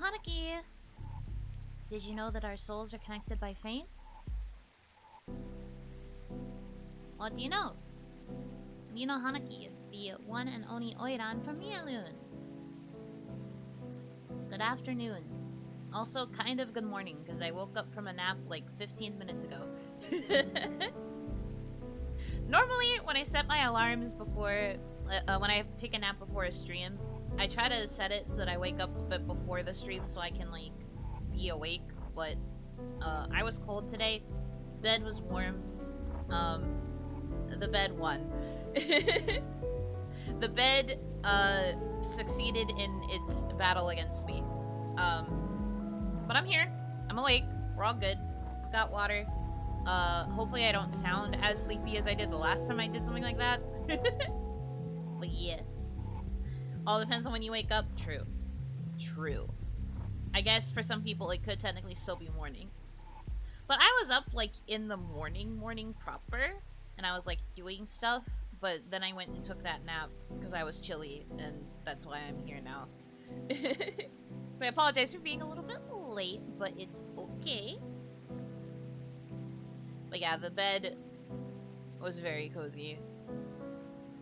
Hanaki! Did you know that our souls are connected by fate? What do you know? Yuno Hanaki, the one and only Oiran from Mialun. Good afternoon. Also, kind of good morning, because I woke up from a nap like 15 minutes ago. Normally, when I set my alarms before, when I take a nap before a stream, I try to set it so that I wake up a bit before the stream so I can, like, be awake, but I was cold today. Bed was warm. The bed won. The bed succeeded in its battle against me. But I'm here. I'm awake. We're all good. Got water. Hopefully I don't sound as sleepy as I did the last time I did something like that. But yeah. All depends on when you wake up. True. True. I guess for some people it could technically still be morning. But I was up, like, in the morning proper. And I was, like, doing stuff. But then I went and took that nap because I was chilly. And that's why I'm here now. So I apologize for being a little bit late, but it's okay. But yeah, the bed was very cozy.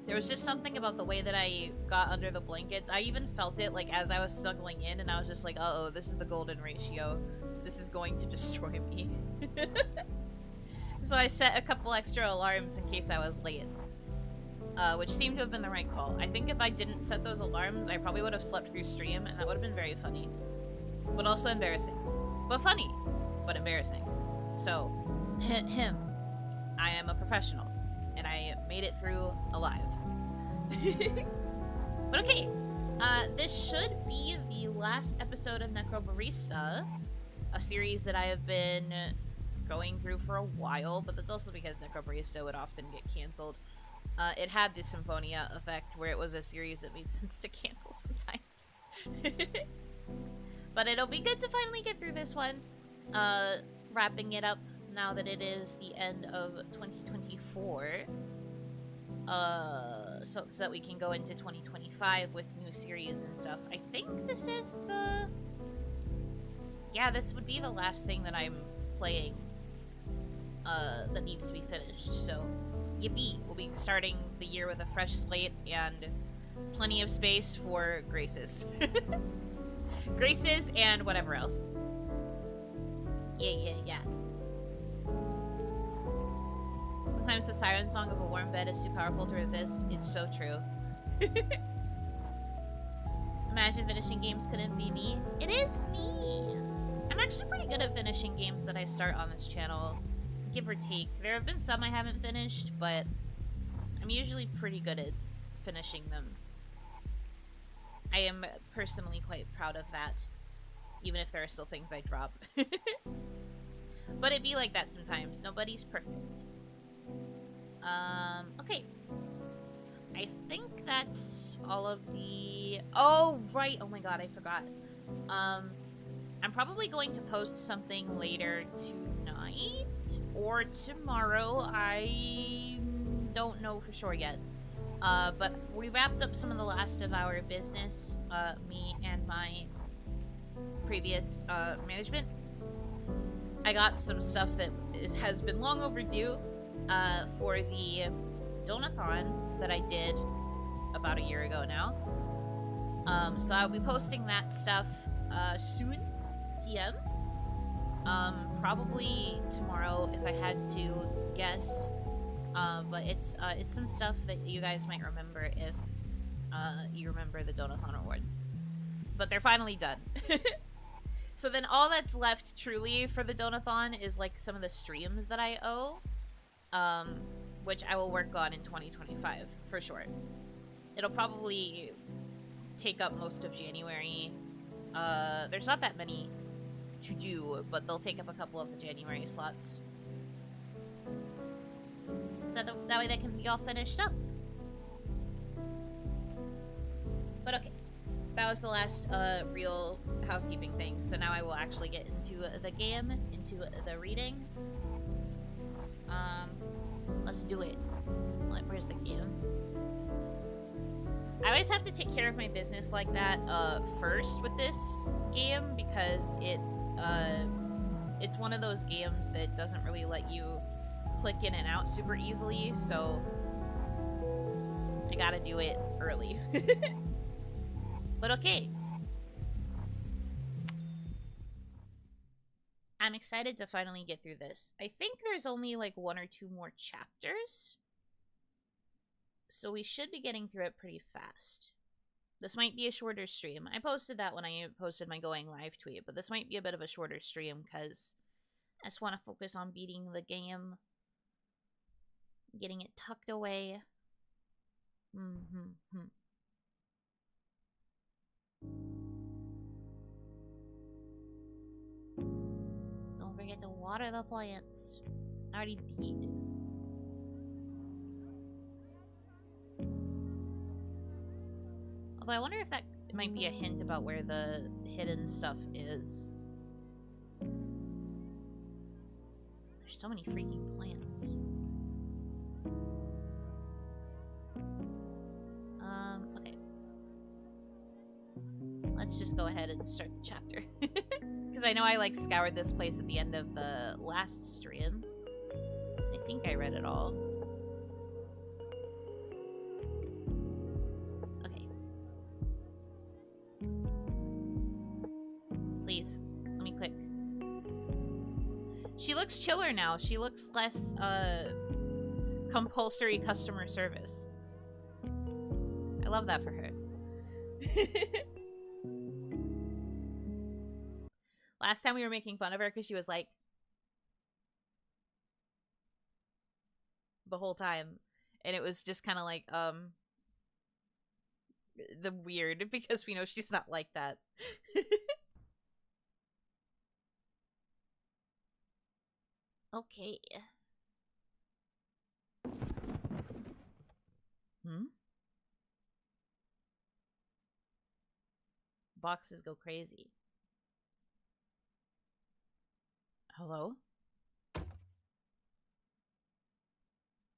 There was just something about the way that I got under the blankets. I even felt it, like, as I was snuggling in, and I was just like, uh-oh, this is the golden ratio. This is going to destroy me. So I set a couple extra alarms in case I was late. Which seemed to have been the right call. I think if I didn't set those alarms, I probably would have slept through stream, and that would have been very funny. But also embarrassing. But funny. But embarrassing. So, him. I am a professional. And I made it through alive. But okay. This should be the last episode of Necrobarista. A series that I have been going through for a while, but that's also because Necrobarista would often get cancelled. It had the Symphonia effect, where it was a series that made sense to cancel sometimes. But it'll be good to finally get through this one. Wrapping it up now that it is the end of 2024. So that we can go into 2025 with new series and stuff. I think this is the... Yeah, this would be the last thing that I'm playing that needs to be finished, so... Yippee! We'll be starting the year with a fresh slate and plenty of space for graces. Graces and whatever else. Yeah. Sometimes the siren song of a warm bed is too powerful to resist. It's so true. Imagine finishing games couldn't be me. It is me! I'm actually pretty good at finishing games that I start on this channel. Give or take. There have been some I haven't finished, but I'm usually pretty good at finishing them. I am personally quite proud of that, even if there are still things I drop. But it'd be like that sometimes. Nobody's perfect. Okay. I think that's all of the... Oh, right! Oh my god, I forgot. I'm probably going to post something later tonight or tomorrow. I don't know for sure yet. But we wrapped up some of the last of our business, me and my previous management. I got some stuff that has been long overdue for the donathon that I did about a year ago now. So I'll be posting that stuff soon. PM. Probably tomorrow if I had to guess. But it's some stuff that you guys might remember if you remember the Donathon Awards. But they're finally done. So then all that's left truly for the Donathon is like some of the streams that I owe. Which I will work on in 2025 for sure. It'll probably take up most of January. There's not that many to do, but they'll take up a couple of the January slots. So that way they can be all finished up. But okay. That was the last real housekeeping thing. So now I will actually get into the game, into the reading. Let's do it. Where's the game? I always have to take care of my business like that first with this game because it's one of those games that doesn't really let you click in and out super easily, so I gotta do it early. But okay. I'm excited to finally get through this. I think there's only like 1 or 2 more chapters. So we should be getting through it pretty fast. This might be a shorter stream. I posted that when I posted my going live tweet, but this might be a bit of a shorter stream because I just want to focus on beating the game. Getting it tucked away. Don't forget to water the plants. I already did. Although I wonder if that might be a hint about where the hidden stuff is. There's so many freaking plants. Okay. Let's just go ahead and start the chapter. Because I know I like scoured this place at the end of the last stream. I think I read it all. Please, let me click. She looks chiller now. She looks less, compulsory customer service. I love that for her. Last time we were making fun of her because she was like, the whole time. And it was just kind of like, the weird, because we know she's not like that. Okay. Boxes go crazy. Hello?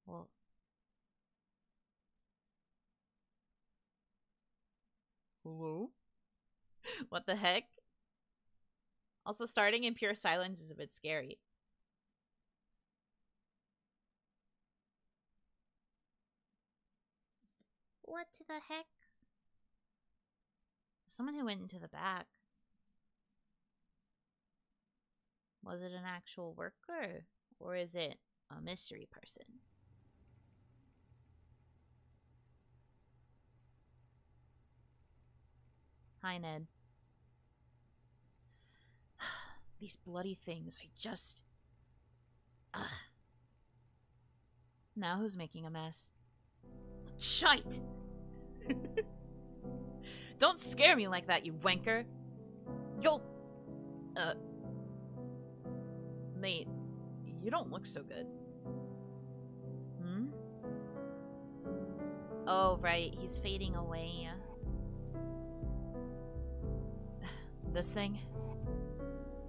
Well. Hello? What the heck? Also, starting in pure silence is a bit scary. What the heck? Someone who went into the back. Was it an actual worker? Or is it a mystery person? Hi, Ned. These bloody things, I just... Now who's making a mess? Shite! Don't scare me like that, you wanker! You'll... Mate, you don't look so good. Oh, right, he's fading away. This thing?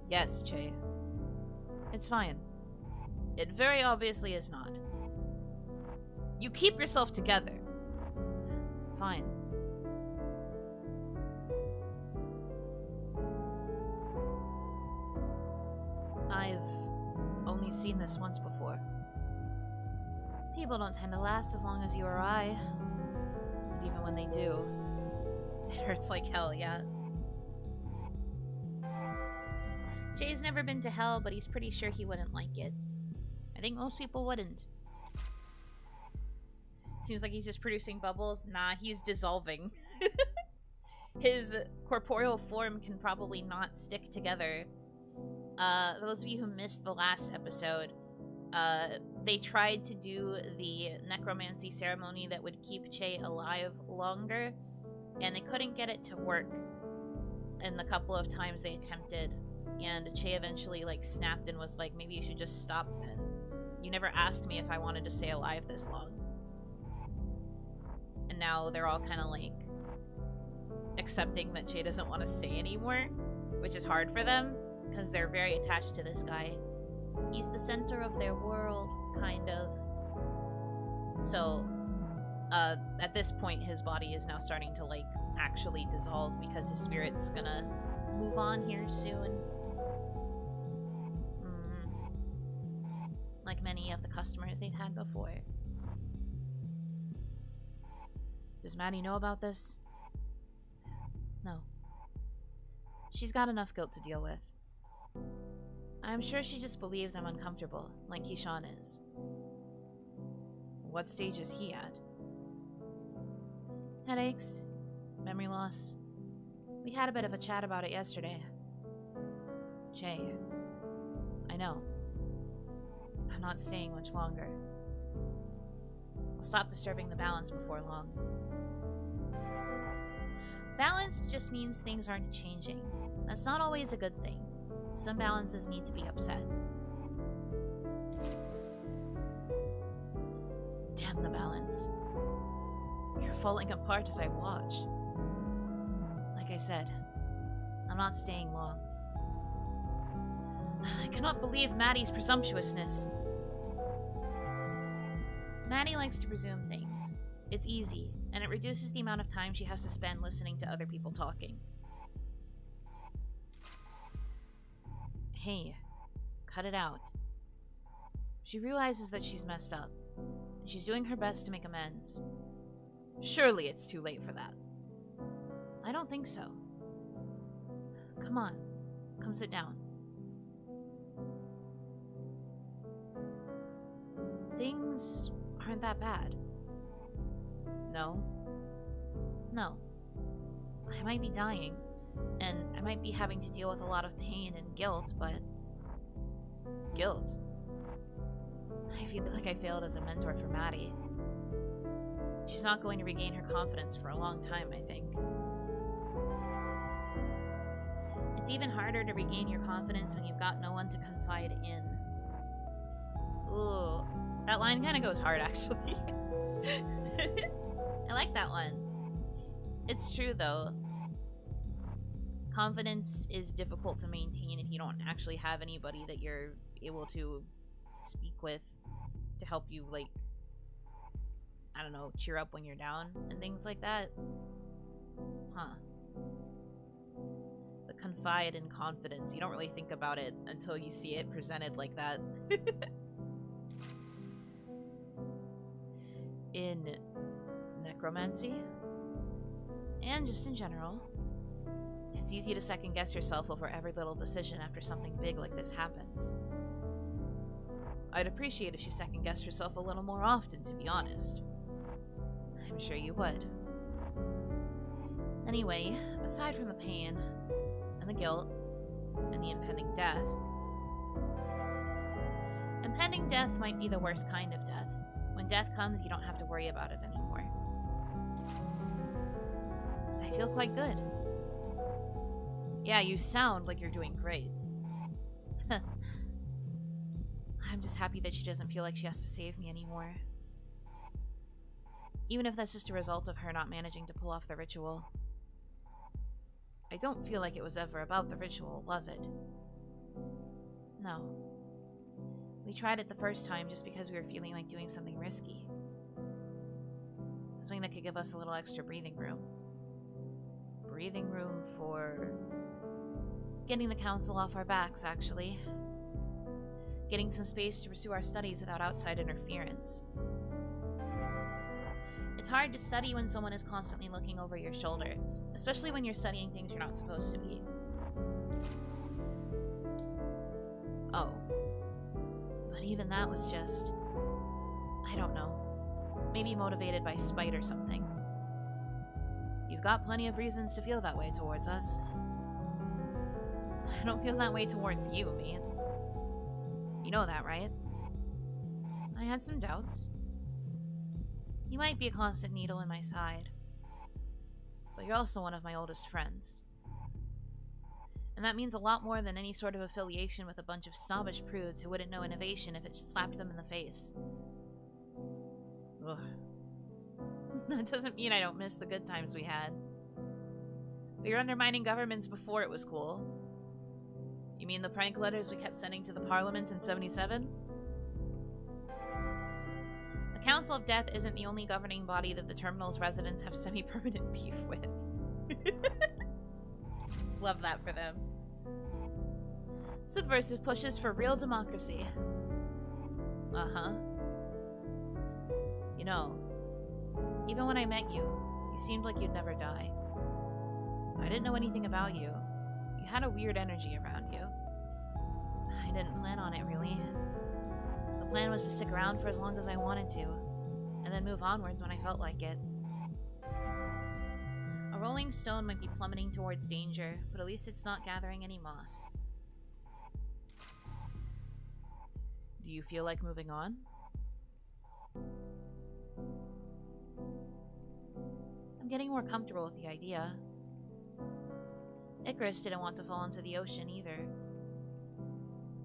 Yes, Che. It's fine. It very obviously is not. You keep yourself together. Fine. I've only seen this once before. People don't tend to last as long as you or I. And even when they do, it hurts like hell, yeah. Jay's never been to hell, but he's pretty sure he wouldn't like it. I think most people wouldn't. Seems like he's just producing bubbles. Nah, he's dissolving. His corporeal form can probably not stick together. Those of you who missed the last episode, they tried to do the necromancy ceremony that would keep Che alive longer, and they couldn't get it to work in the couple of times they attempted. And Che eventually, like, snapped and was like, maybe you should just stop then. You never asked me if I wanted to stay alive this long. And now they're all kind of, like, accepting that Che doesn't want to stay anymore, which is hard for them, because they're very attached to this guy. He's the center of their world, kind of. So, At this point, his body is now starting to, like, actually dissolve because his spirit's gonna move on here soon. Like many of the customers they've had before. Does Maddie know about this? No. She's got enough guilt to deal with. I'm sure she just believes I'm uncomfortable, like Keyshawn is. What stage is he at? Headaches, memory loss. We had a bit of a chat about it yesterday. Jay, I know. I'm not staying much longer. We'll stop disturbing the balance before long. Balance just means things aren't changing. That's not always a good thing. Some balances need to be upset. Damn the balance. You're falling apart as I watch. Like I said, I'm not staying long. I cannot believe Maddie's presumptuousness. Maddie likes to presume things. It's easy, and it reduces the amount of time she has to spend listening to other people talking. Hey, cut it out. She realizes that she's messed up, and she's doing her best to make amends. Surely it's too late for that. I don't think so. Come on, come sit down. Things aren't that bad. No. No. I might be dying, and I might be having to deal with a lot of pain and guilt, but... Guilt? I feel like I failed as a mentor for Maddie. She's not going to regain her confidence for a long time, I think. It's even harder to regain your confidence when you've got no one to confide in. Ooh, that line kind of goes hard, actually. I like that one. It's true, though. Confidence is difficult to maintain if you don't actually have anybody that you're able to speak with to help you, like, I don't know, cheer up when you're down and things like that. Huh. The confide in confidence. You don't really think about it until you see it presented like that. In necromancy, and just in general, it's easy to second-guess yourself over every little decision after something big like this happens. I'd appreciate if you second-guessed yourself a little more often, to be honest. I'm sure you would. Anyway, aside from the pain, and the guilt, and the impending death, impending death might be the worst kind of death. When death comes, you don't have to worry about it anymore. I feel quite good. Yeah, you sound like you're doing great. I'm just happy that she doesn't feel like she has to save me anymore. Even if that's just a result of her not managing to pull off the ritual. I don't feel like it was ever about the ritual, was it? No. We tried it the first time just because we were feeling like doing something risky. Something that could give us a little extra breathing room. Breathing room for... getting the council off our backs, actually. Getting some space to pursue our studies without outside interference. It's hard to study when someone is constantly looking over your shoulder, especially when you're studying things you're not supposed to be. Oh. But even that was just... I don't know. Maybe motivated by spite or something. You've got plenty of reasons to feel that way towards us. I don't feel that way towards you, man. You know that, right? I had some doubts. You might be a constant needle in my side. But you're also one of my oldest friends. And that means a lot more than any sort of affiliation with a bunch of snobbish prudes who wouldn't know innovation if it slapped them in the face. Ugh. That doesn't mean I don't miss the good times we had. We were undermining governments before it was cool. You mean the prank letters we kept sending to the Parliament in '77? The Council of Death isn't the only governing body that the Terminal's residents have semi-permanent beef with. Love that for them. Subversive pushes for real democracy. Uh-huh. You know, even when I met you, you seemed like you'd never die. I didn't know anything about you. You had a weird energy around you. I didn't plan on it, really. The plan was to stick around for as long as I wanted to, and then move onwards when I felt like it. A rolling stone might be plummeting towards danger, but at least it's not gathering any moss. Do you feel like moving on? I'm getting more comfortable with the idea. Icarus didn't want to fall into the ocean either.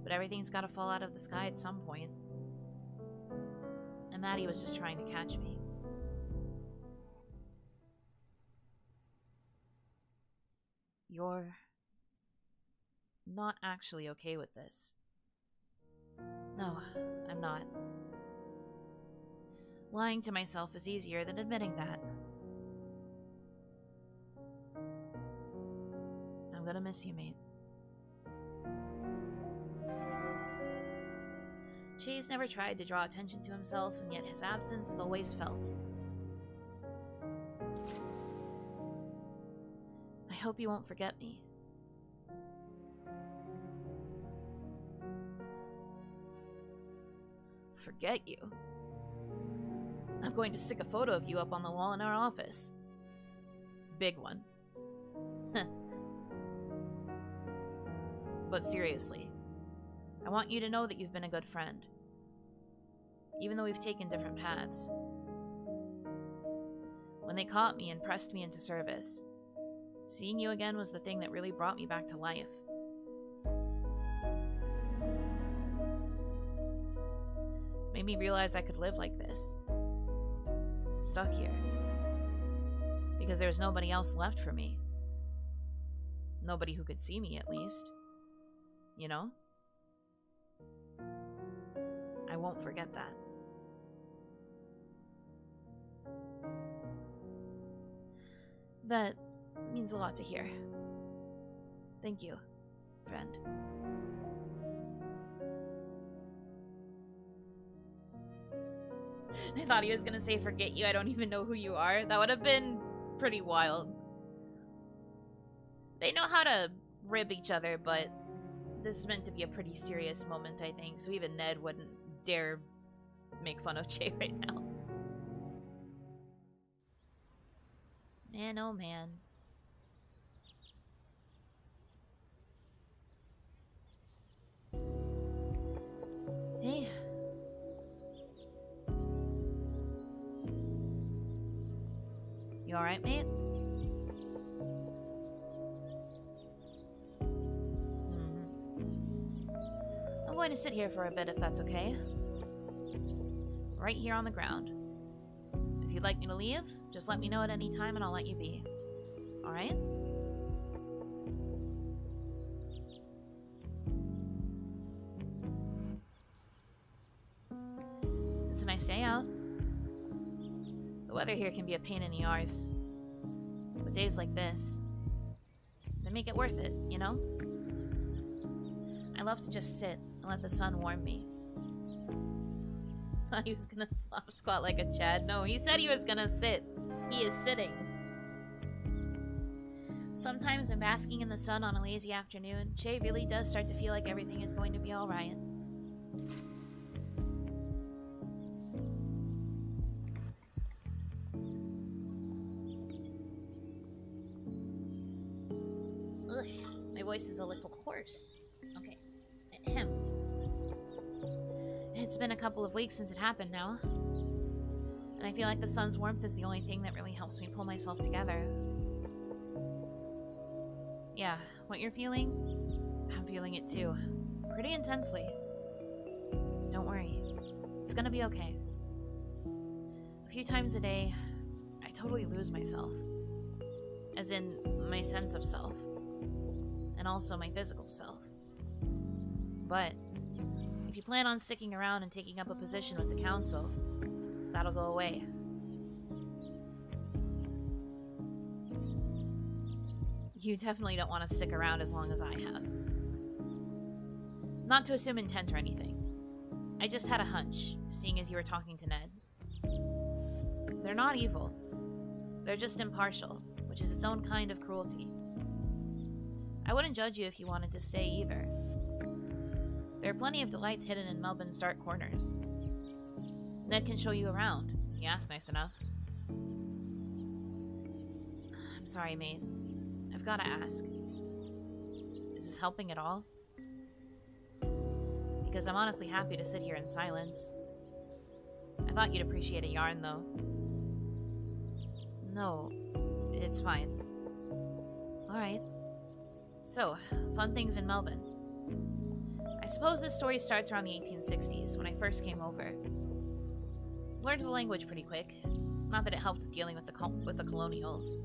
But everything's gotta fall out of the sky at some point. And Maddie was just trying to catch me. You're not actually okay with this. No, I'm not. Lying to myself is easier than admitting that. I'm gonna miss you, mate. Chase never tried to draw attention to himself, and yet his absence is always felt. I hope you won't forget me. Forget you? I'm going to stick a photo of you up on the wall in our office. Big one. But seriously, I want you to know that you've been a good friend. Even though we've taken different paths. When they caught me and pressed me into service, seeing you again was the thing that really brought me back to life. Made me realize I could live like this. Stuck here. Because there was nobody else left for me. Nobody who could see me, at least. You know? I won't forget that. That means a lot to hear. Thank you, friend. I thought he was gonna say, forget you, I don't even know who you are. That would have been pretty wild. They know how to rib each other, but this is meant to be a pretty serious moment, I think, so even Ned wouldn't dare make fun of Che right now. Man, oh man. Hey. You alright, mate? I'm going to sit here for a bit if that's okay. Right here on the ground. If you'd like me to leave, just let me know at any time and I'll let you be. Alright? It's a nice day out. The weather here can be a pain in the arse. But days like this, they make it worth it, you know? I love to just sit and let the sun warm me. Thought he was gonna slop squat like a Chad. No, he said he was gonna sit. He is sitting. Sometimes when basking in the sun on a lazy afternoon, Che really does start to feel like everything is going to be alright. Ugh, my voice is a little hoarse. Okay. Ahem. It's been a couple of weeks since it happened now. And I feel like the sun's warmth is the only thing that really helps me pull myself together. Yeah, what you're feeling, I'm feeling it too. Pretty intensely. Don't worry. It's gonna be okay. A few times a day, I totally lose myself. As in, my sense of self. And also my physical self. But if you plan on sticking around and taking up a position with the council, that'll go away. You definitely don't want to stick around as long as I have. Not to assume intent or anything. I just had a hunch, seeing as you were talking to Ned. They're not evil. They're just impartial, which is its own kind of cruelty. I wouldn't judge you if you wanted to stay either. There are plenty of delights hidden in Melbourne's dark corners. Ned can show you around. He asked nice enough. I'm sorry, mate. I've gotta ask. Is this helping at all? Because I'm honestly happy to sit here in silence. I thought you'd appreciate a yarn, though. No, it's fine. Alright. So, fun things in Melbourne. I suppose this story starts around the 1860s, when I first came over. Learned the language pretty quick. Not that it helped with dealing with the colonials.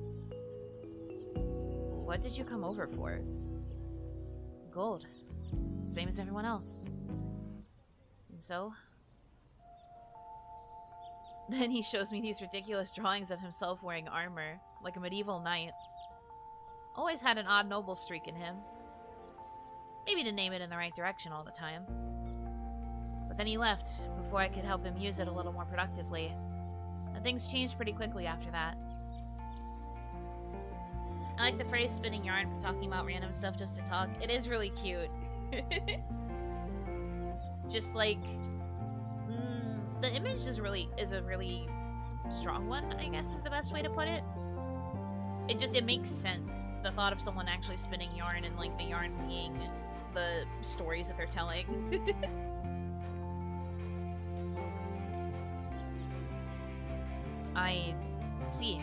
What did you come over for? Gold. Same as everyone else. And so? Then he shows me these ridiculous drawings of himself wearing armor, like a medieval knight. Always had an odd noble streak in him. Maybe didn't aim it in the right direction all the time. But then he left, before I could help him use it a little more productively. And things changed pretty quickly after that. I like the phrase spinning yarn for talking about random stuff just to talk. It is really cute. Just like... the image is a really strong one, I guess is the best way to put it. It makes sense. The thought of someone actually spinning yarn and like the yarn being the stories that they're telling. I see.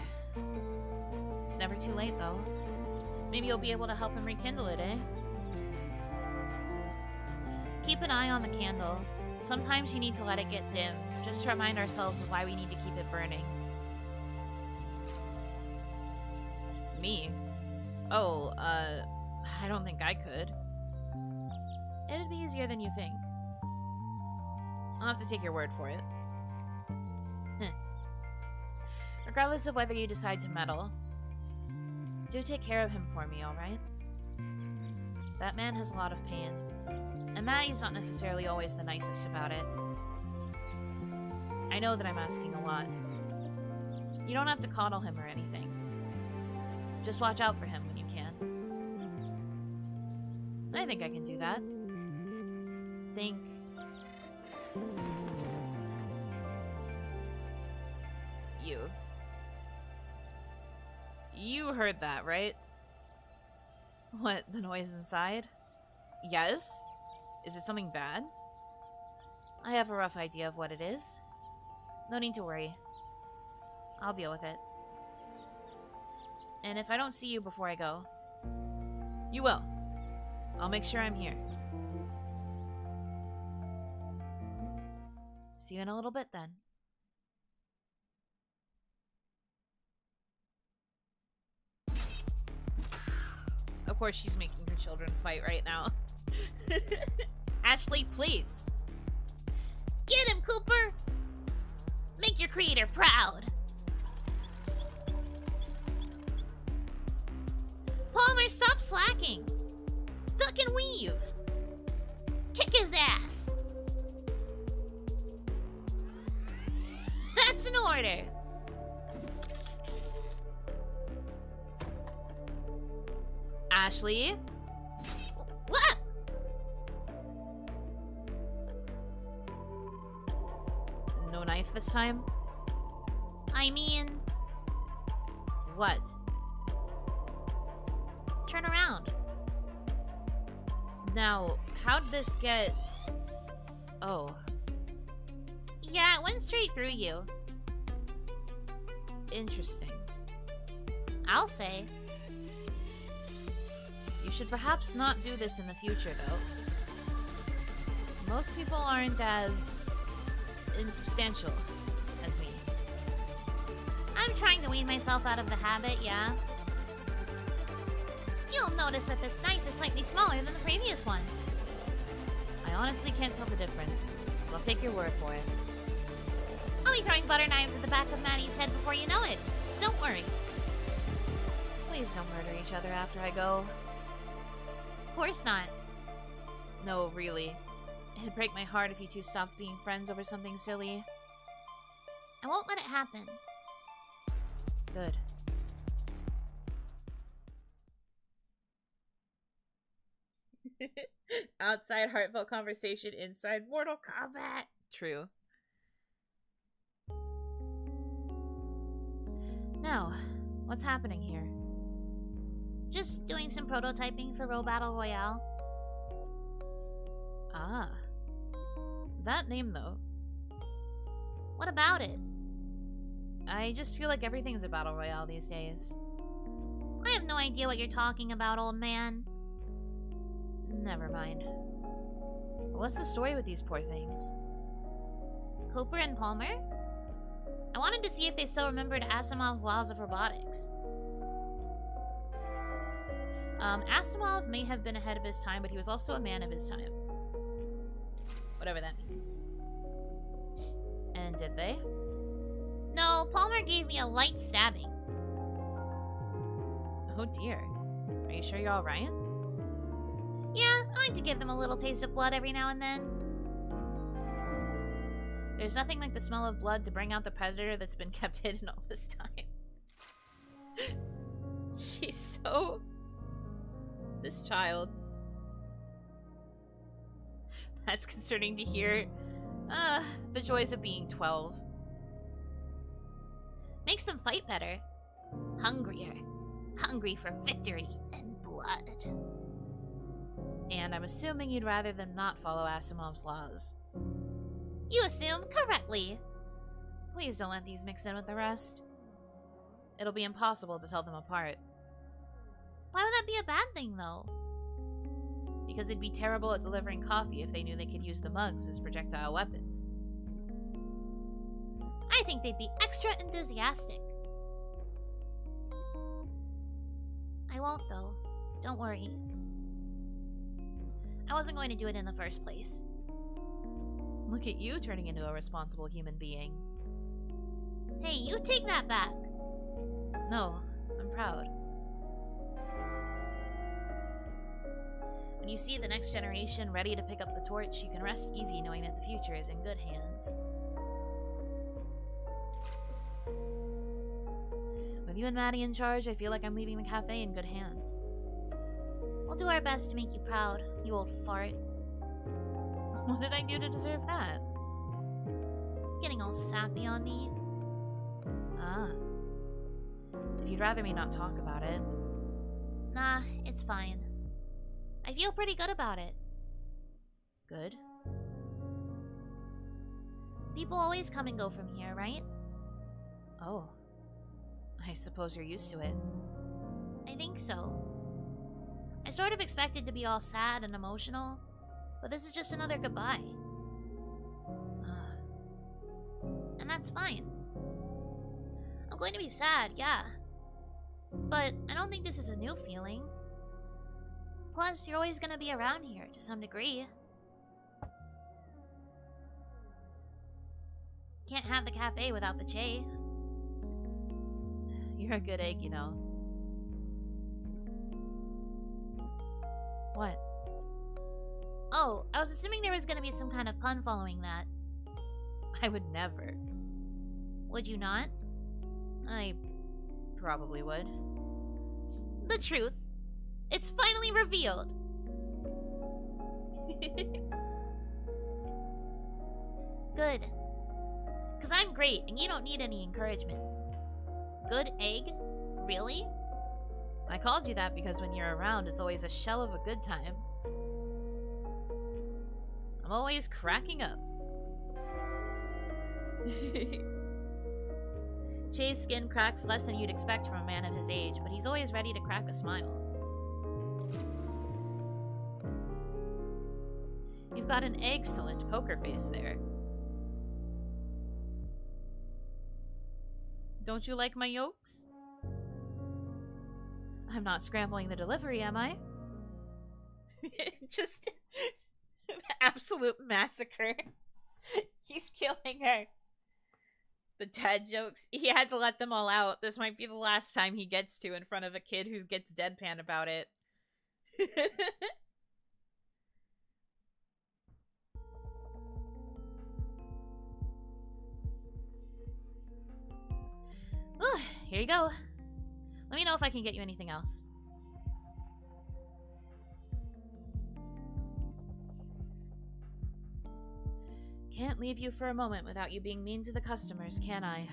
It's never too late, though. Maybe you'll be able to help him rekindle it, eh? Keep an eye on the candle. Sometimes you need to let it get dim, just to remind ourselves of why we need to keep it burning. Me? Oh, I don't think I could. It'd be easier than you think. I'll have to take your word for it. Regardless of whether you decide to meddle, do take care of him for me, alright? That man has a lot of pain, and Maddie's not necessarily always the nicest about it. I know that I'm asking a lot. You don't have to coddle him or anything. Just watch out for him when you can. I think I can do that. Think. You heard that, right? What, the noise inside? Yes? Is it something bad? I have a rough idea of what it is. No need to worry. I'll deal with it. And if I don't see you before I go, you will. I'll make sure I'm here. See you in a little bit then. Of course she's making her children fight right now. Ashley, please. Get him, Cooper! Make your creator proud! Palmer, stop slacking! Duck and weave! Kick his ass! That's an order! Ashley? What? No knife this time? I mean... What? Turn around. Now, how'd this get... Oh. Yeah, it went straight through you. Interesting. I'll say. You should perhaps not do this in the future, though. Most people aren't as insubstantial as me. I'm trying to wean myself out of the habit, yeah? You'll notice that this knife is slightly smaller than the previous one. I honestly can't tell the difference, but I'll take your word for it. I'll be throwing butter knives at the back of Maddie's head before you know it. Don't worry. Please don't murder each other after I go. Of course not. No, really. It'd break my heart if you two stopped being friends over something silly. I won't let it happen. Good. Outside heartfelt conversation, inside Mortal Kombat. True. Now, what's happening here? Just doing some prototyping for Row Battle Royale. Ah. That name, though. What about it? I just feel like everything's a Battle Royale these days. I have no idea what you're talking about, old man. Never mind. What's the story with these poor things? Cooper and Palmer? I wanted to see if they still remembered Asimov's laws of robotics. Asimov may have been ahead of his time, but he was also a man of his time. Whatever that means. And did they? No, Palmer gave me a light stabbing. Oh dear. Are you sure you're alright? Yeah, I like to give them a little taste of blood every now and then. There's nothing like the smell of blood to bring out the predator that's been kept hidden all this time. She's so... This child. That's concerning to hear. The joys of being 12. Makes them fight better. Hungrier. Hungry for victory and blood. And I'm assuming you'd rather them not follow Asimov's laws. You assume correctly. Please don't let these mix in with the rest. It'll be impossible to tell them apart. Why would that be a bad thing, though? Because they'd be terrible at delivering coffee if they knew they could use the mugs as projectile weapons. I think they'd be extra enthusiastic. I won't, though. Don't worry. I wasn't going to do it in the first place. Look at you turning into a responsible human being. Hey, you take that back. No, I'm proud. When you see the next generation ready to pick up the torch, you can rest easy knowing that the future is in good hands. With you and Maddie in charge, I feel like I'm leaving the cafe in good hands. We'll do our best to make you proud, you old fart. What did I do to deserve that? Getting all sappy on me. Ah. If you'd rather me not talk about it. Nah, it's fine. I feel pretty good about it. Good. People always come and go from here, right? Oh. I suppose you're used to it. I think so. I sort of expected to be all sad and emotional, but this is just another goodbye. And that's fine. I'm going to be sad, yeah. But I don't think this is a new feeling. Plus, you're always gonna be around here, to some degree. Can't have the cafe without the Che. You're a good egg, you know. What? Oh, I was assuming there was gonna be some kind of pun following that. I would never. Would you not? I probably would. The truth. It's finally revealed. Good. Because I'm great, and you don't need any encouragement. Good egg? Really? I called you that because when you're around, it's always a shell of a good time. I'm always cracking up. Che's skin cracks less than you'd expect from a man of his age, but he's always ready to crack a smile. You've got an excellent poker face there. Don't you like my yolks? I'm not scrambling the delivery, am I? Just absolute massacre. He's killing her. The dad jokes. He had to let them all out. This might be the last time he gets to in front of a kid who gets deadpan about it. Ooh, here you go. Let me know if I can get you anything else. Can't leave you for a moment without you being mean to the customers, can I?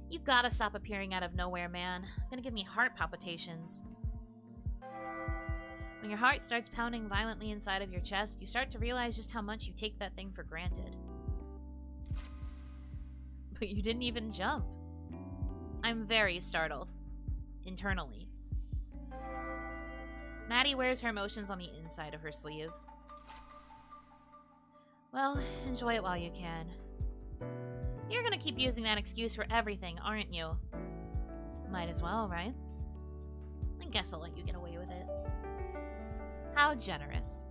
You gotta stop appearing out of nowhere, man. Gonna give me heart palpitations. When your heart starts pounding violently inside of your chest, you start to realize just how much you take that thing for granted. But you didn't even jump. I'm very startled. Internally. Maddie wears her emotions on the inside of her sleeve. Well, enjoy it while you can. You're gonna keep using that excuse for everything, aren't you? Might as well, right? I guess I'll let you get away with it. How generous.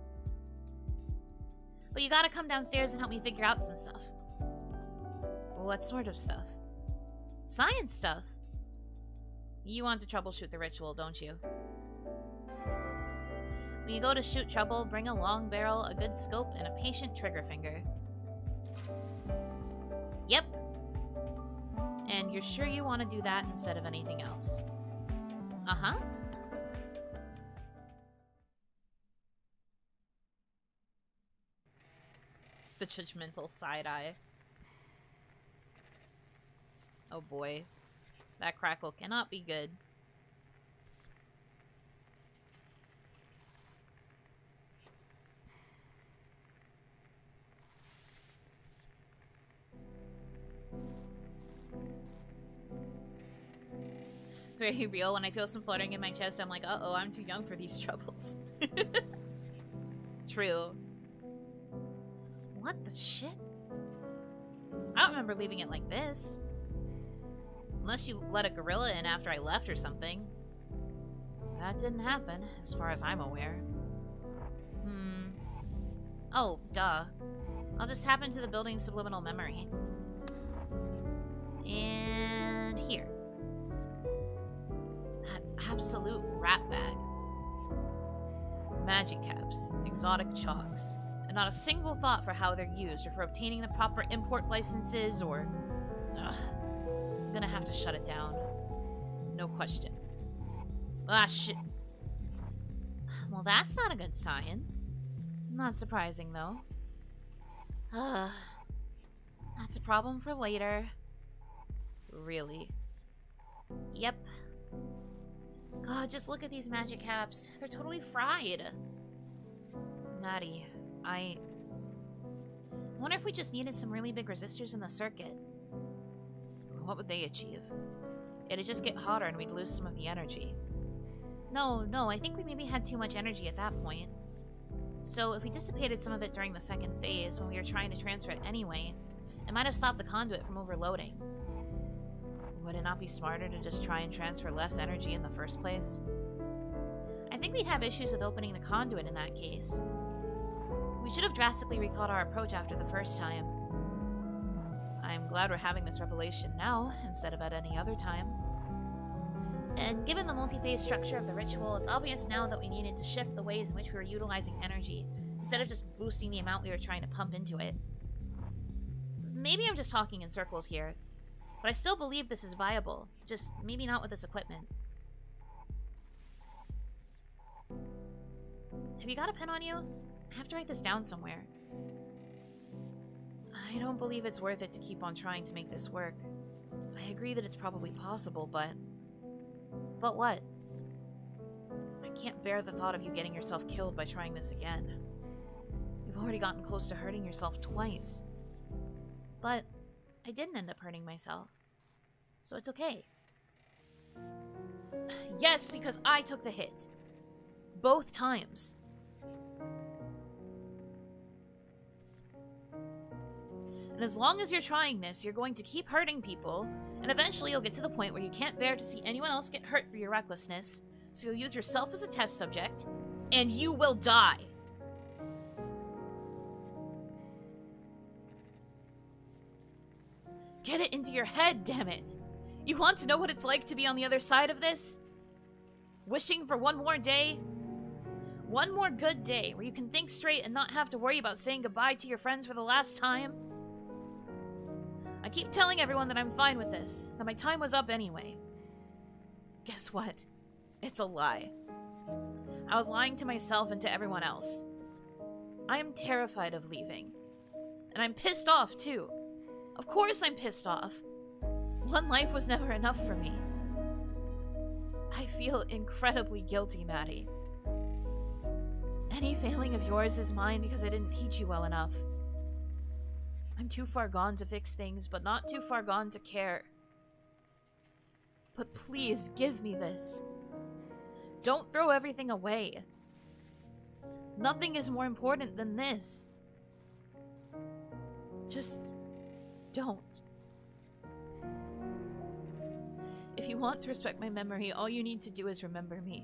But you gotta come downstairs and help me figure out some stuff. What sort of stuff? Science stuff. You want to troubleshoot the ritual, don't you? When you go to shoot trouble, bring a long barrel, a good scope, and a patient trigger finger. Yep. And you're sure you want to do that instead of anything else? Uh-huh. The judgmental side-eye. Oh boy. That crackle cannot be good. Very real. When I feel some fluttering in my chest, I'm like, uh-oh, I'm too young for these troubles. True. What the shit? I don't remember leaving it like this. Unless you let a gorilla in after I left or something. That didn't happen, as far as I'm aware. Oh, duh. I'll just tap into the building's subliminal memory. And here. That absolute rat bag. Magic caps, exotic chalks, and not a single thought for how they're used or for obtaining the proper import licenses or... Ugh. I'm gonna have to shut it down. No question. Ah, shit. Well, that's not a good sign. Not surprising, though. That's a problem for later. Really. Yep. God, just look at these magic caps. They're totally fried. Maddie, I wonder if we just needed some really big resistors in the circuit. What would they achieve? It'd just get hotter and we'd lose some of the energy. No, I think we maybe had too much energy at that point. So if we dissipated some of it during the second phase when we were trying to transfer it anyway, it might have stopped the conduit from overloading. Would it not be smarter to just try and transfer less energy in the first place? I think we'd have issues with opening the conduit in that case. We should have drastically rethought our approach after the first time. I'm glad we're having this revelation now, instead of at any other time. And given the multi-phase structure of the ritual, it's obvious now that we needed to shift the ways in which we were utilizing energy, instead of just boosting the amount we were trying to pump into it. Maybe I'm just talking in circles here, but I still believe this is viable, just maybe not with this equipment. Have you got a pen on you? I have to write this down somewhere. I don't believe it's worth it to keep on trying to make this work. I agree that it's probably possible, but... But what? I can't bear the thought of you getting yourself killed by trying this again. You've already gotten close to hurting yourself twice. But I didn't end up hurting myself. So it's okay. Yes, because I took the hit. Both times. And as long as you're trying this, you're going to keep hurting people, and eventually you'll get to the point where you can't bear to see anyone else get hurt for your recklessness, so you'll use yourself as a test subject, and you will die. Get it into your head, damn it! You want to know what it's like to be on the other side of this? Wishing for one more day? One more good day where you can think straight and not have to worry about saying goodbye to your friends for the last time? I keep telling everyone that I'm fine with this, that my time was up anyway. Guess what? It's a lie. I was lying to myself and to everyone else. I am terrified of leaving. And I'm pissed off, too. Of course I'm pissed off. One life was never enough for me. I feel incredibly guilty, Maddie. Any failing of yours is mine because I didn't teach you well enough. I'm too far gone to fix things, but not too far gone to care. But please, give me this. Don't throw everything away. Nothing is more important than this. Just don't. If you want to respect my memory, all you need to do is remember me.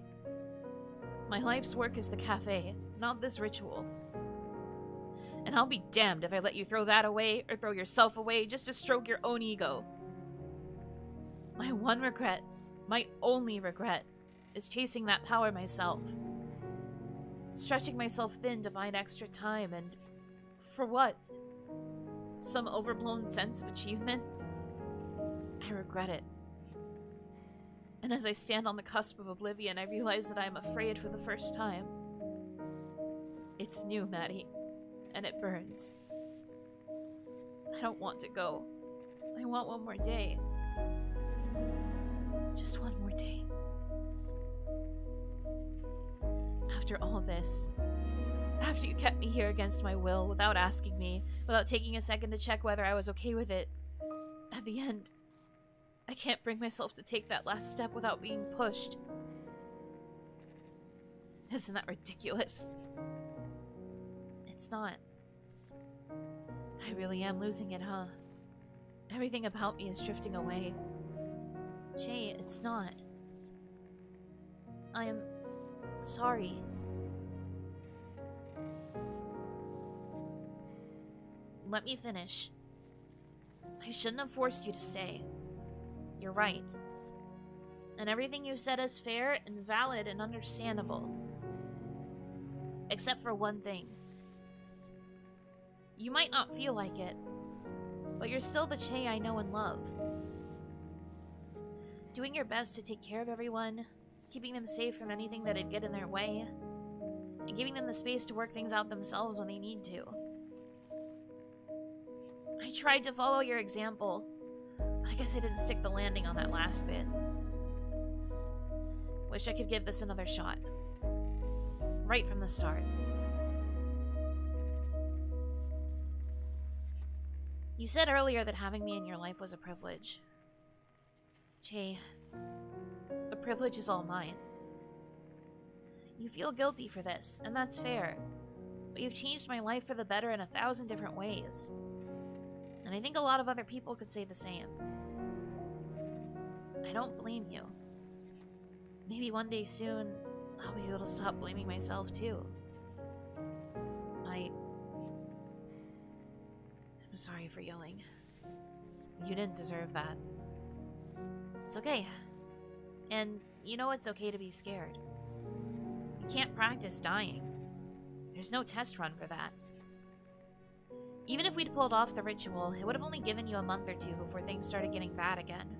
My life's work is the cafe, not this ritual. And I'll be damned if I let you throw that away or throw yourself away just to stroke your own ego. My one regret, my only regret, is chasing that power myself. Stretching myself thin to find extra time, and for what? Some overblown sense of achievement? I regret it. And as I stand on the cusp of oblivion, I realize that I am afraid for the first time. It's new, Maddie, and it burns. I don't want to go. I want one more day. Just one more day. After all this, after you kept me here against my will, without asking me, without taking a second to check whether I was okay with it, at the end, I can't bring myself to take that last step without being pushed. Isn't that ridiculous? It's not. I really am losing it, huh? Everything about me is drifting away. Jay, it's not. I am sorry. Let me finish. I shouldn't have forced you to stay. You're right. And everything you said is fair and valid and understandable. Except for one thing. You might not feel like it, but you're still the Che I know and love. Doing your best to take care of everyone, keeping them safe from anything that'd get in their way, and giving them the space to work things out themselves when they need to. I tried to follow your example, but I guess I didn't stick the landing on that last bit. Wish I could give this another shot. Right from the start. You said earlier that having me in your life was a privilege. Che, the privilege is all mine. You feel guilty for this, and that's fair. But you've changed my life for the better in 1,000 different ways. And I think a lot of other people could say the same. I don't blame you. Maybe one day soon, I'll be able to stop blaming myself too. I'm sorry for yelling. You didn't deserve that. It's okay. And you know it's okay to be scared. You can't practice dying. There's no test run for that. Even if we'd pulled off the ritual, it would have only given you a month or two before things started getting bad again.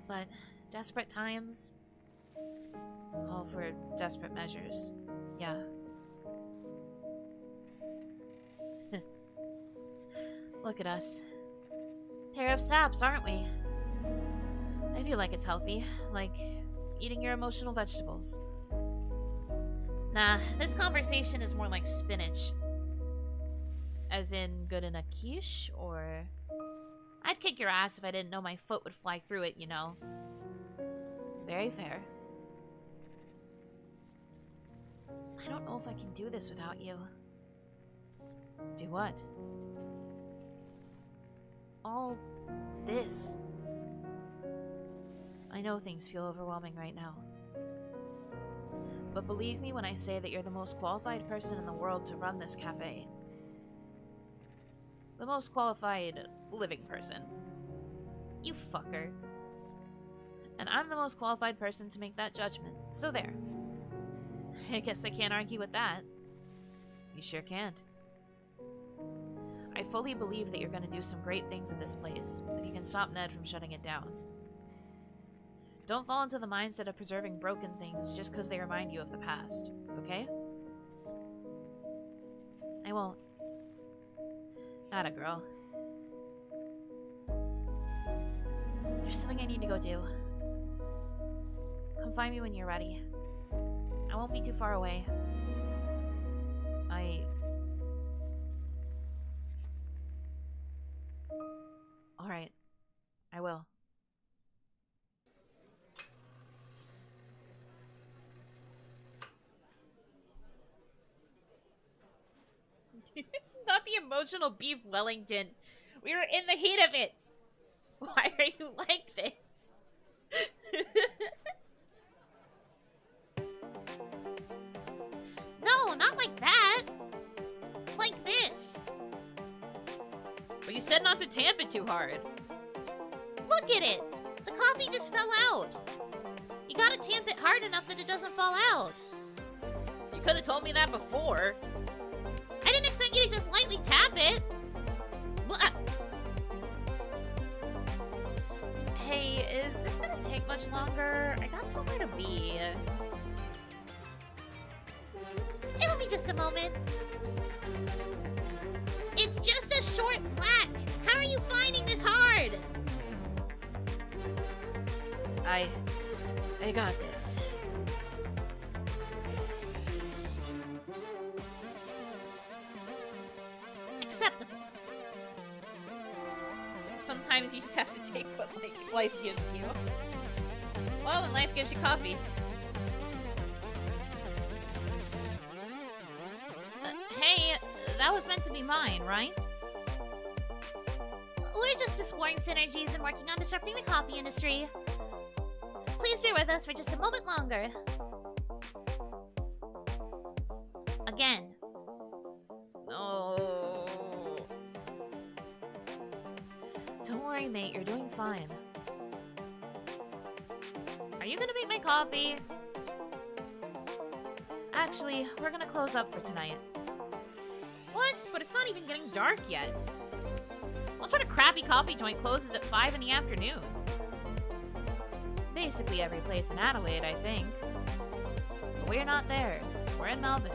But desperate times call for desperate measures. Yeah. Look at us. Pair of saps, aren't we? I feel like it's healthy. Like eating your emotional vegetables. Nah, this conversation is more like spinach. As in good in a quiche, or... I'd kick your ass if I didn't know my foot would fly through it, you know. Very fair. I don't know if I can do this without you. Do what? All this. I know things feel overwhelming right now. But believe me when I say that you're the most qualified person in the world to run this cafe. The most qualified living person. You fucker. And I'm the most qualified person to make that judgment, so there. I guess I can't argue with that. You sure can't. I fully believe that you're going to do some great things in this place, if you can stop Ned from shutting it down. Don't fall into the mindset of preserving broken things just because they remind you of the past, okay? I won't. Atta girl. There's something I need to go do. Come find me when you're ready. I won't be too far away. Alright. I will. Not the emotional beef Wellington. We were in the heat of it. Why are you like this? No, not like that. Like this. But you said not to tamp it too hard. Look at it. The coffee just fell out. You gotta tamp it hard enough that it doesn't fall out. You could have told me that before. I didn't expect you to just lightly tap it. Hey, is this gonna take much longer? I got somewhere to be. It'll be just a moment. It's just a short black. How are you finding this hard? I got this. Acceptable. Sometimes you just have to take what life gives you. Well, when life gives you coffee. Hey, that was meant to be mine, right? We're just exploring synergies and working on disrupting the coffee industry. Please bear with us for just a moment longer. Again. No. Don't worry, mate. You're doing fine. Are you gonna make my coffee? Actually, we're gonna close up for tonight. What? But it's not even getting dark yet. What sort of crappy coffee joint closes at 5 in the afternoon? Basically every place in Adelaide, I think. But we're not there. We're in Melbourne.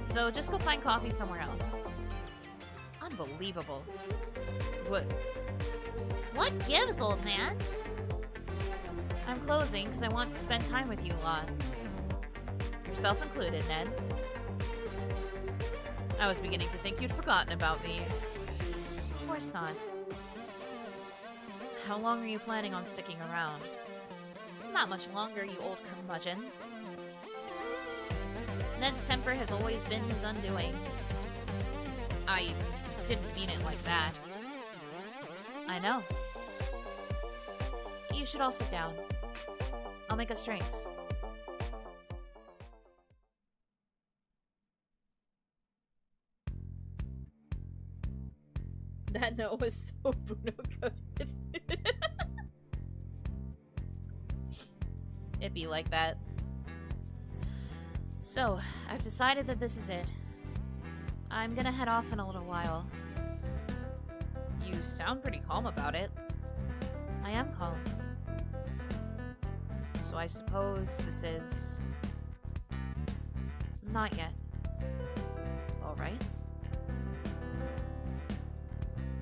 So just go find coffee somewhere else. Unbelievable. What gives, old man? I'm closing because I want to spend time with you a lot. Yourself included, Ned. I was beginning to think you'd forgotten about me. Of course not. How long are you planning on sticking around? Not much longer, you old curmudgeon. Ned's temper has always been his undoing. I didn't mean it like that. I know. You should all sit down. I'll make us drinks. That note was so Buno-coded. It'd be like that. So, I've decided that this is it. I'm gonna head off in a little while. You sound pretty calm about it. I am calm. So I suppose this is... Not yet. Alright.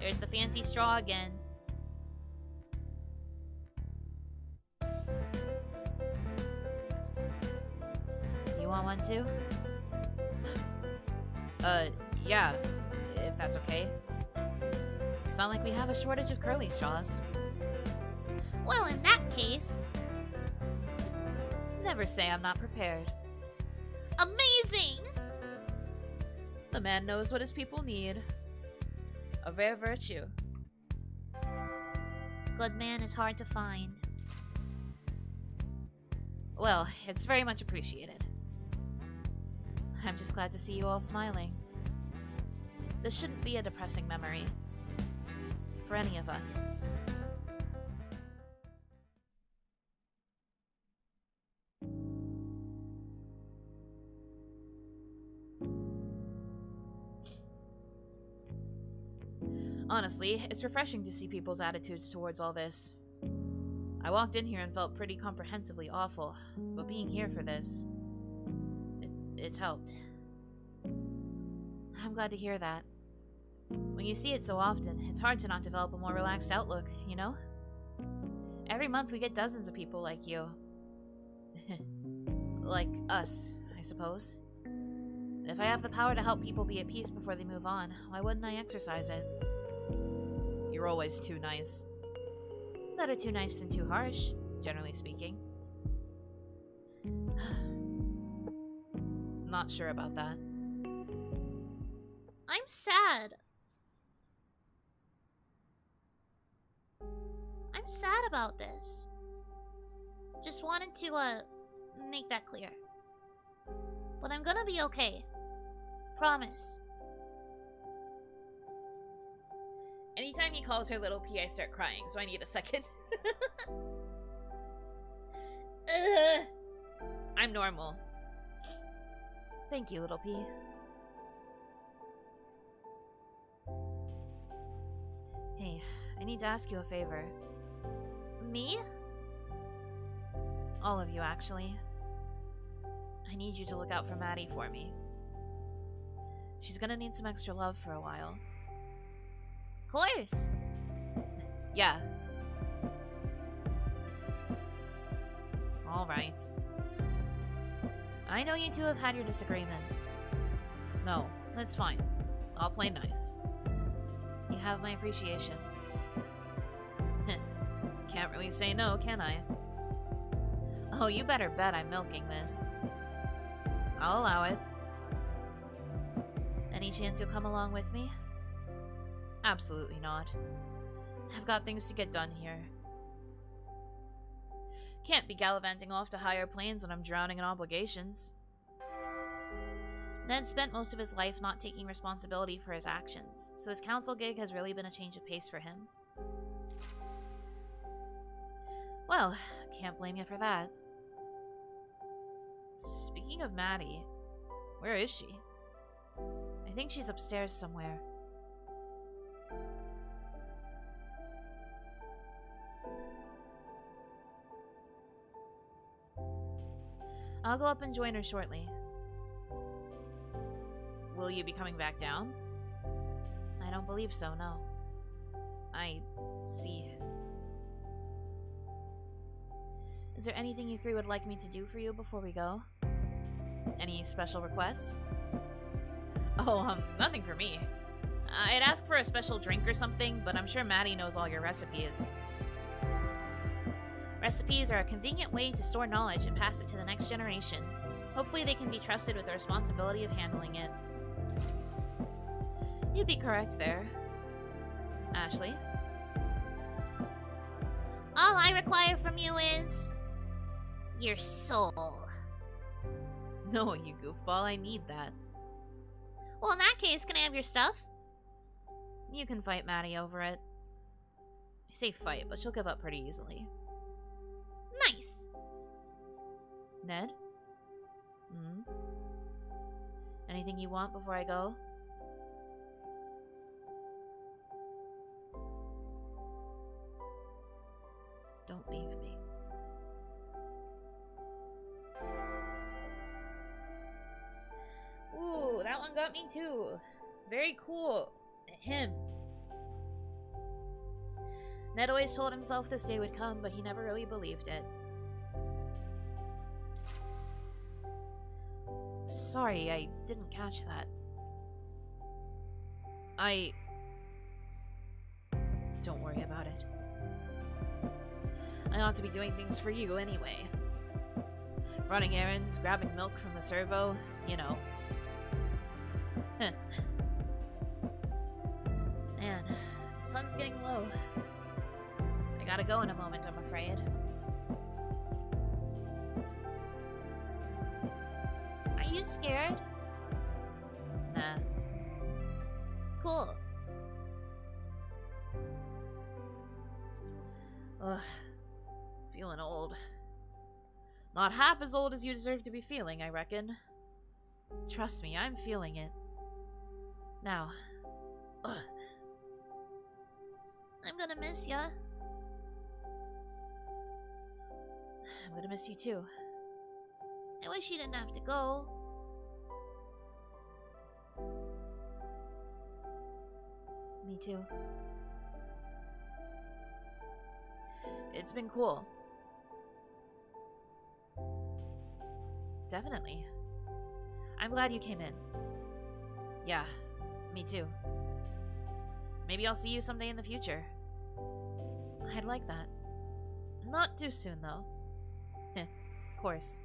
There's the fancy straw again. You want one too? Yeah, if that's okay. It's not like we have a shortage of curly straws. Well, in that case... Never say I'm not prepared. Amazing! The man knows what his people need. A rare virtue. Good man is hard to find. Well, it's very much appreciated. I'm just glad to see you all smiling. This shouldn't be a depressing memory. for any of us. Honestly, it's refreshing to see people's attitudes towards all this. I walked in here and felt pretty comprehensively awful, but being here for this, it's helped. I'm glad to hear that. When you see it so often, it's hard to not develop a more relaxed outlook, you know? Every month we get dozens of people like you. Like us, I suppose. If I have the power to help people be at peace before they move on, why wouldn't I exercise it? You're always too nice. Better too nice than too harsh, generally speaking. Not sure about that. I'm sad. I'm sad about this. Just wanted to, make that clear. But I'm gonna be okay. Promise. Anytime he calls her little P, I start crying, so I need a second. I'm normal. Thank you, little P. Hey, I need to ask you a favor. Me? All of you, actually. I need you to look out for Maddie for me. She's gonna need some extra love for a while. Course. Yeah. Alright. I know you two have had your disagreements. No, that's fine. I'll play nice. You have my appreciation. Can't really say no, can I? Oh, you better bet I'm milking this. I'll allow it. Any chance you'll come along with me? Absolutely not. I've got things to get done here. Can't be gallivanting off to higher planes when I'm drowning in obligations. Ned spent most of his life not taking responsibility for his actions, so this council gig has really been a change of pace for him. Well, can't blame you for that. Speaking of Maddie, where is she? I think she's upstairs somewhere. I'll go up and join her shortly. Will you be coming back down? I don't believe so, no. I see. Is there anything you three would like me to do for you before we go? Any special requests? Oh, nothing for me. I'd ask for a special drink or something, but I'm sure Maddie knows all your recipes. Recipes are a convenient way to store knowledge and pass it to the next generation. Hopefully they can be trusted with the responsibility of handling it. You'd be correct there. Ashley? All I require from you is... your soul. No, you goofball, I need that. Well, in that case, can I have your stuff? You can fight Maddie over it. I say fight, but she'll give up pretty easily. Nice. Ned? Hmm? Anything you want before I go? Don't leave me. Ooh, that one got me too. Very cool. Him. Ned always told himself this day would come, but he never really believed it. Sorry, I didn't catch that. Don't worry about it. I ought to be doing things for you anyway. Running errands, grabbing milk from the servo, you know. Man, the sun's getting low. I gotta go in a moment, I'm afraid. Are you scared? Nah. Cool. Ugh. Feeling old. Not half as old as you deserve to be feeling, I reckon. Trust me, I'm feeling it. Now. Ugh. I'm gonna miss ya. I'm gonna miss you too. I wish you didn't have to go. Me too. It's been cool. Definitely. I'm glad you came in. Yeah, me too. Maybe I'll see you someday in the future. I'd like that. Not too soon, though. Of course.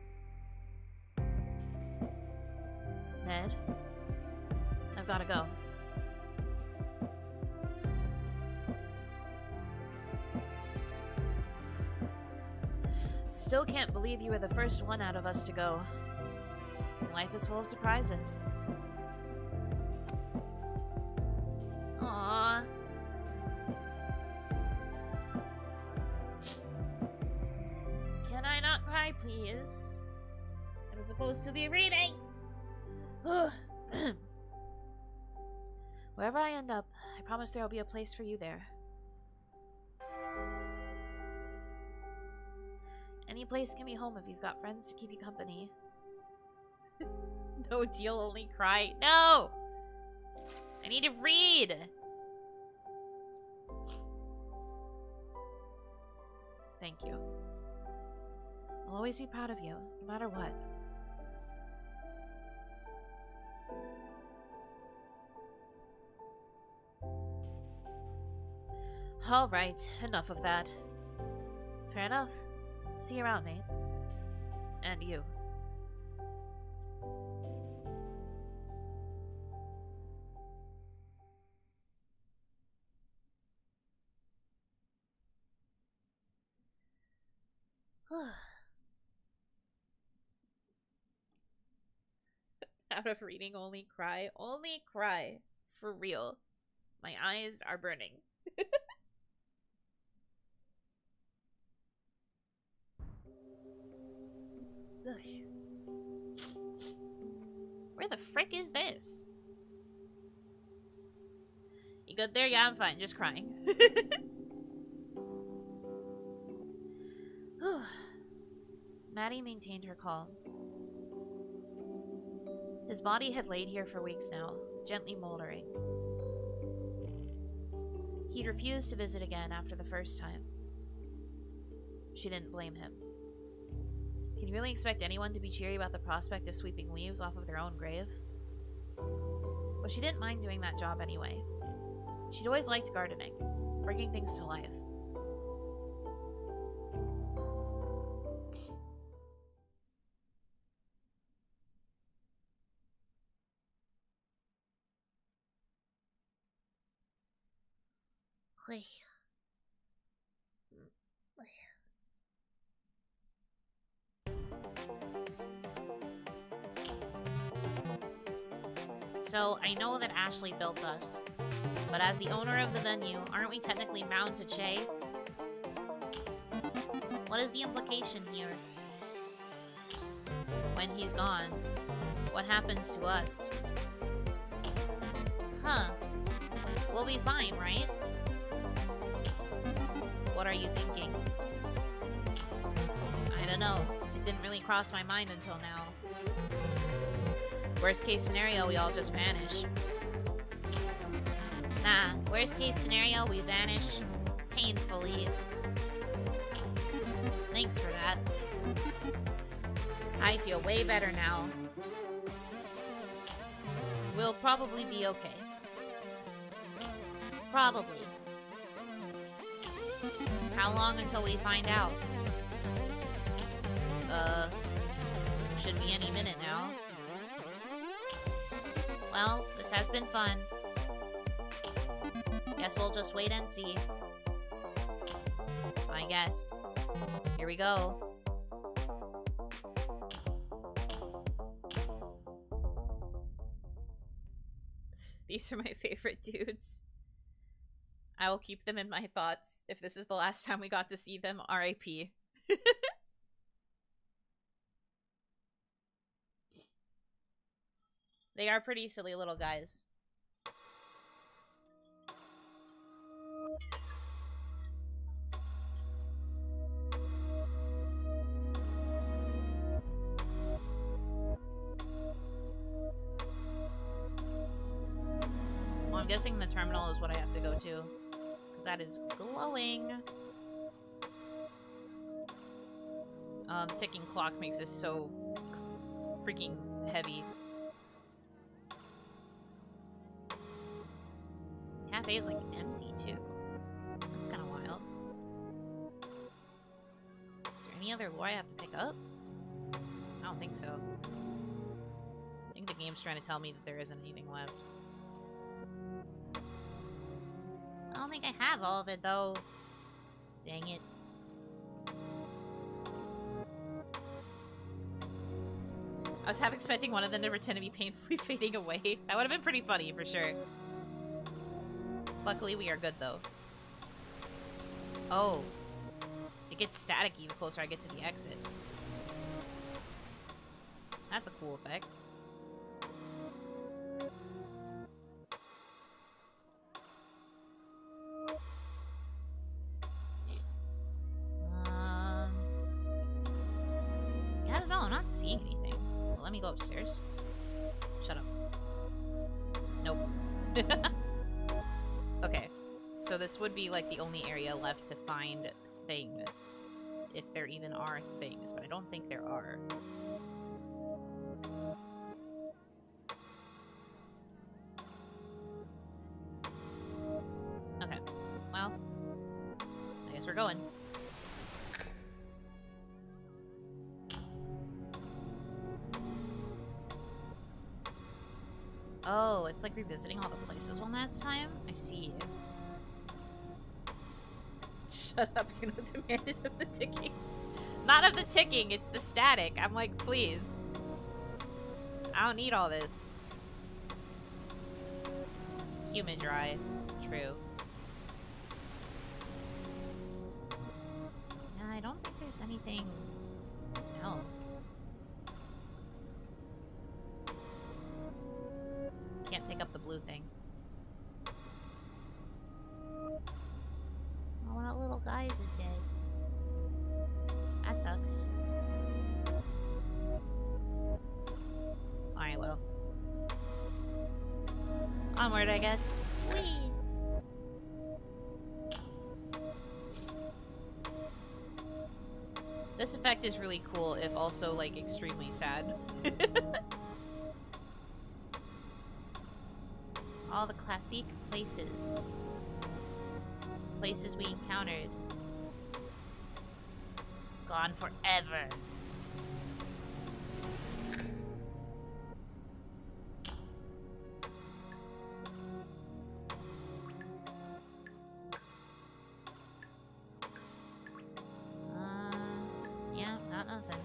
Ned? I've gotta go. Still can't believe you were the first one out of us to go. Life is full of surprises. Aww. Can I not cry, please? I was supposed to be reading! Wherever I end up, I promise there'll be a place for you there. Any place can be home if you've got friends to keep you company. No deal, only cry. No! I need to read! Thank you. I'll always be proud of you, no matter what. Alright, enough of that. Fair enough. See you around, mate. And you. Out of reading, only cry. Only cry. For real. My eyes are burning. Where the frick is this? You good there? Yeah, I'm fine. Just crying. Maddie maintained her calm. His body had laid here for weeks now, gently moldering. He'd refused to visit again after the first time. She didn't blame him. Can you really expect anyone to be cheery about the prospect of sweeping leaves off of their own grave? But she didn't mind doing that job anyway. She'd always liked gardening, bringing things to life. So, I know that Ashley built us, but as the owner of the venue, aren't we technically bound to Che? What is the implication here? When he's gone, what happens to us? Huh. We'll be fine, right? What are you thinking? I don't know. It didn't really cross my mind until now. Worst case scenario, we all just vanish. Nah, worst case scenario, we vanish painfully. Thanks for that. I feel way better now. We'll probably be okay. Probably. How long until we find out? Should be any minute now. Well, this has been fun. Guess we'll just wait and see. I guess. Here we go. These are my favorite dudes. I will keep them in my thoughts. If this is the last time we got to see them, R.I.P. They are pretty silly little guys. Well, I'm guessing the terminal is what I have to go to. Because that is glowing. The ticking clock makes this so freaking heavy. Cafe is like empty too. That's kind of wild. Is there any other lore I have to pick up? I don't think so. I think the game's trying to tell me that there isn't anything left. I don't think I have all of it though. Dang it. I was half expecting one of them to pretend to be painfully fading away. That would have been pretty funny for sure. Luckily, we are good, though. Oh. It gets staticky the closer I get to the exit. That's a cool effect. Yeah, I don't know. I'm not seeing anything. Well, let me go upstairs. Shut up. Nope. Okay, so this would be like the only area left to find things. If there even are things, but I don't think there are. Okay, well, I guess we're going. Oh, it's like revisiting all the places one last time? I see. Shut up, you know, demanded of the ticking. Not of the ticking, it's the static. I'm like, please. I don't need all this. Human dry. True. Yeah, I don't think there's anything else. Can't pick up the blue thing. Oh, one of the little guys is dead. That sucks. Alright, well. Onward, I guess. Whee! This effect is really cool, if also, like, extremely sad. All the classic places. Places we encountered. Gone forever. Yeah, not nothing.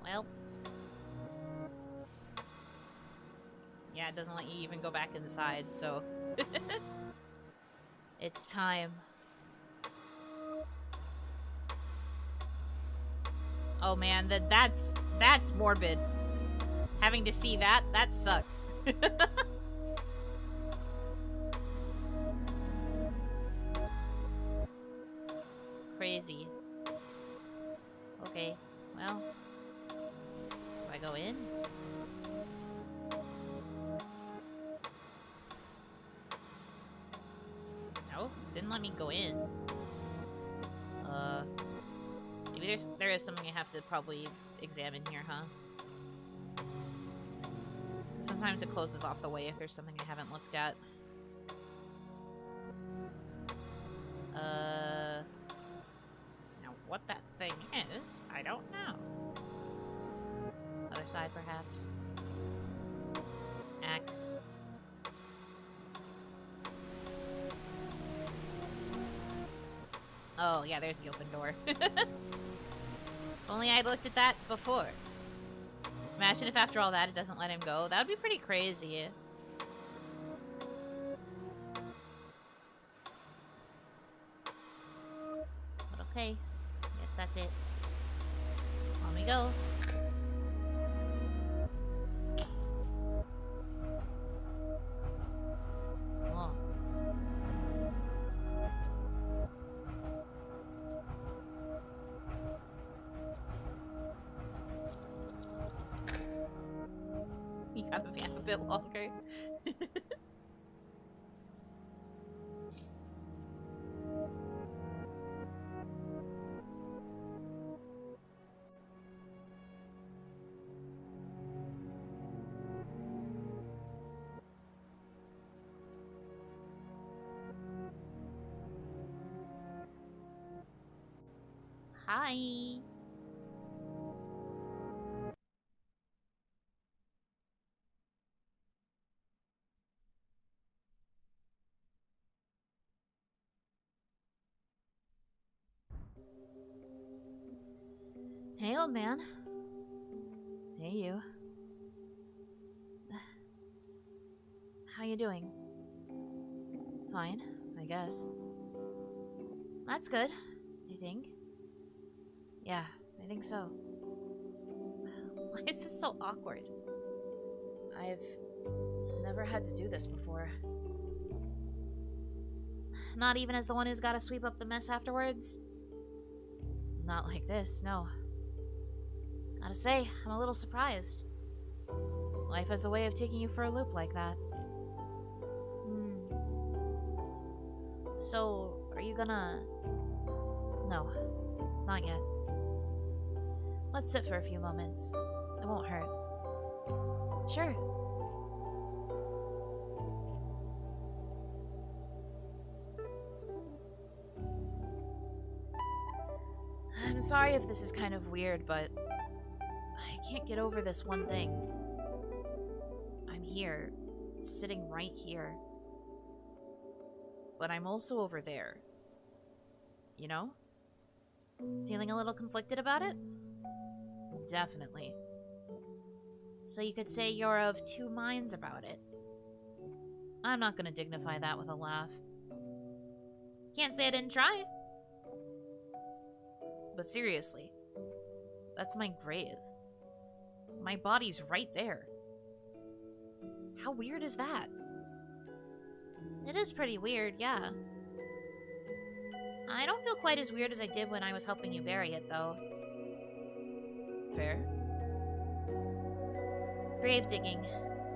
Well. Yeah, it doesn't let you even go back inside, so... It's time. Oh man, that's morbid. Having to see that sucks. Crazy. Okay, well... Do I go in? No, didn't let me go in. Maybe there is something I have to probably examine here, huh? Sometimes it closes off the way if there's something I haven't looked at. Now what that thing is, I don't know. Other side, perhaps. Axe. Oh, yeah, there's the open door. Only I'd looked at that before. Imagine if after all that it doesn't let him go. That would be pretty crazy. But okay. Guess that's it. On we go. Oh. You got the van a bit longer. Hi. Hey, old man. Hey, you. How you doing? Fine, I guess. That's good, I think. Yeah, I think so. Why is this so awkward? I've never had to do this before. Not even as the one who's gotta sweep up the mess afterwards? Not like this, no. Gotta say, I'm a little surprised. Life has a way of taking you for a loop like that. So, are you gonna... No, not yet. Let's sit for a few moments. It won't hurt. Sure. I'm sorry if this is kind of weird, but I can't get over this one thing. I'm here, sitting right here. But I'm also over there. You know? Feeling a little conflicted about it? Definitely. So you could say you're of two minds about it. I'm not gonna dignify that with a laugh. Can't say I didn't try. But seriously, that's my grave. My body's right there. How weird is that? It is pretty weird, yeah. I don't feel quite as weird as I did when I was helping you bury it, though. Fair. Grave digging.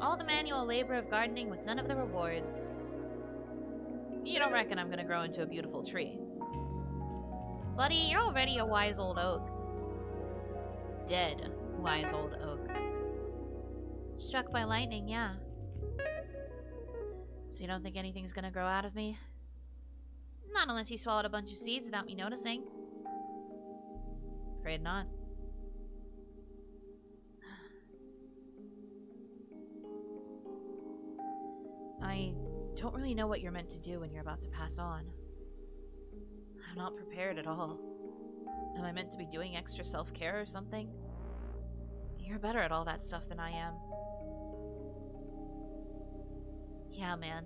All the manual labor of gardening with none of the rewards. You don't reckon I'm gonna grow into a beautiful tree? Buddy, you're already a wise old oak. Dead wise old oak. Struck by lightning, yeah. So you don't think anything's gonna grow out of me? Not unless you swallowed a bunch of seeds without me noticing. Afraid not. I don't really know what you're meant to do when you're about to pass on. I'm not prepared at all. Am I meant to be doing extra self-care or something? You're better at all that stuff than I am. Yeah, man.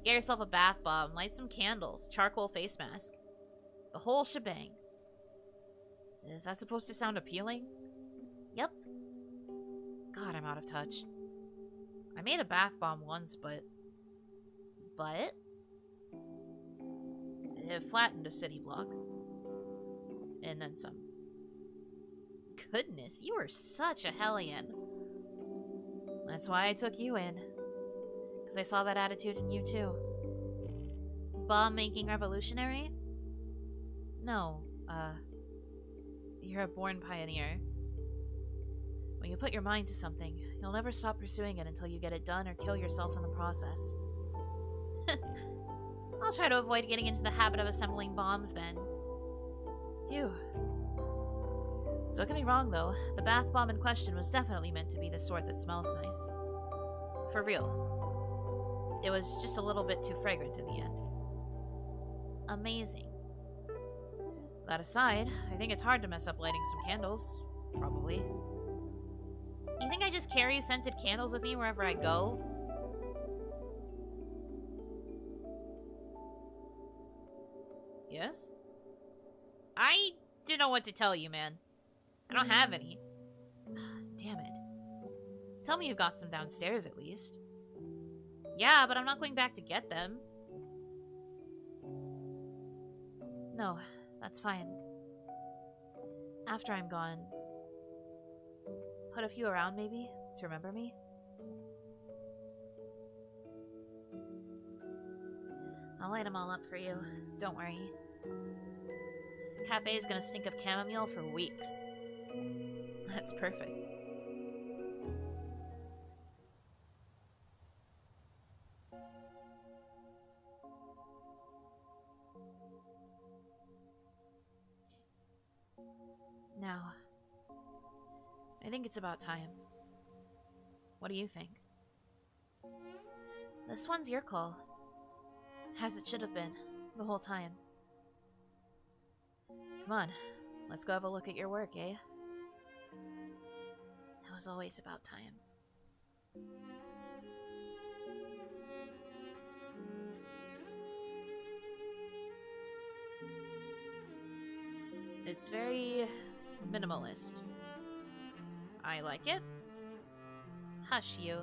Get yourself a bath bomb, light some candles, charcoal face mask. The whole shebang. Is that supposed to sound appealing? Yep. God, I'm out of touch. I made a bath bomb once, but... It flattened a city block. And then some. Goodness, you are such a hellion. That's why I took you in. Because I saw that attitude in you too. Bomb-making revolutionary? No, you're a born pioneer. When you put your mind to something, you'll never stop pursuing it until you get it done or kill yourself in the process. I'll try to avoid getting into the habit of assembling bombs then. Phew. Don't get me wrong though, the bath bomb in question was definitely meant to be the sort that smells nice. For real. It was just a little bit too fragrant in the end. Amazing. That aside, I think it's hard to mess up lighting some candles. Probably. You think I just carry scented candles with me wherever I go? Yes? I don't know what to tell you, man. I don't have any. Damn it. Tell me you've got some downstairs, at least. Yeah, but I'm not going back to get them. No, that's fine. After I'm gone, put a few around, maybe, to remember me? I'll light them all up for you. Don't worry. The cafe is gonna stink of chamomile for weeks. That's perfect. Now, I think it's about time. What do you think? This one's your call. As it should have been, the whole time. Come on, let's go have a look at your work, eh? It was always about time. It's very minimalist. I like it. Hush, you.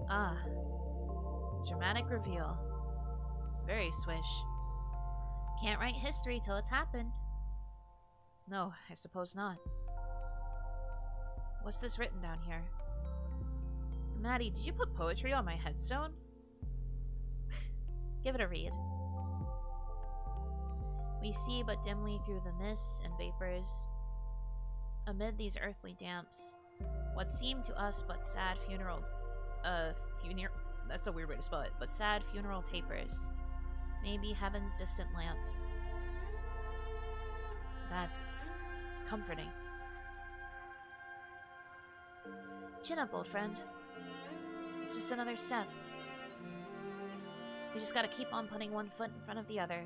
Ah. Dramatic reveal. Very swish. Can't write history till it's happened. No, I suppose not. What's this written down here? Maddie, did you put poetry on my headstone? Give it a read. We see but dimly through the mists and vapors. Amid these earthly damps, what seemed to us but sad that's a weird way to spell it, but sad funeral tapers. Maybe heaven's distant lamps. That's comforting. Chin up, old friend. It's just another step. We just gotta keep on putting one foot in front of the other.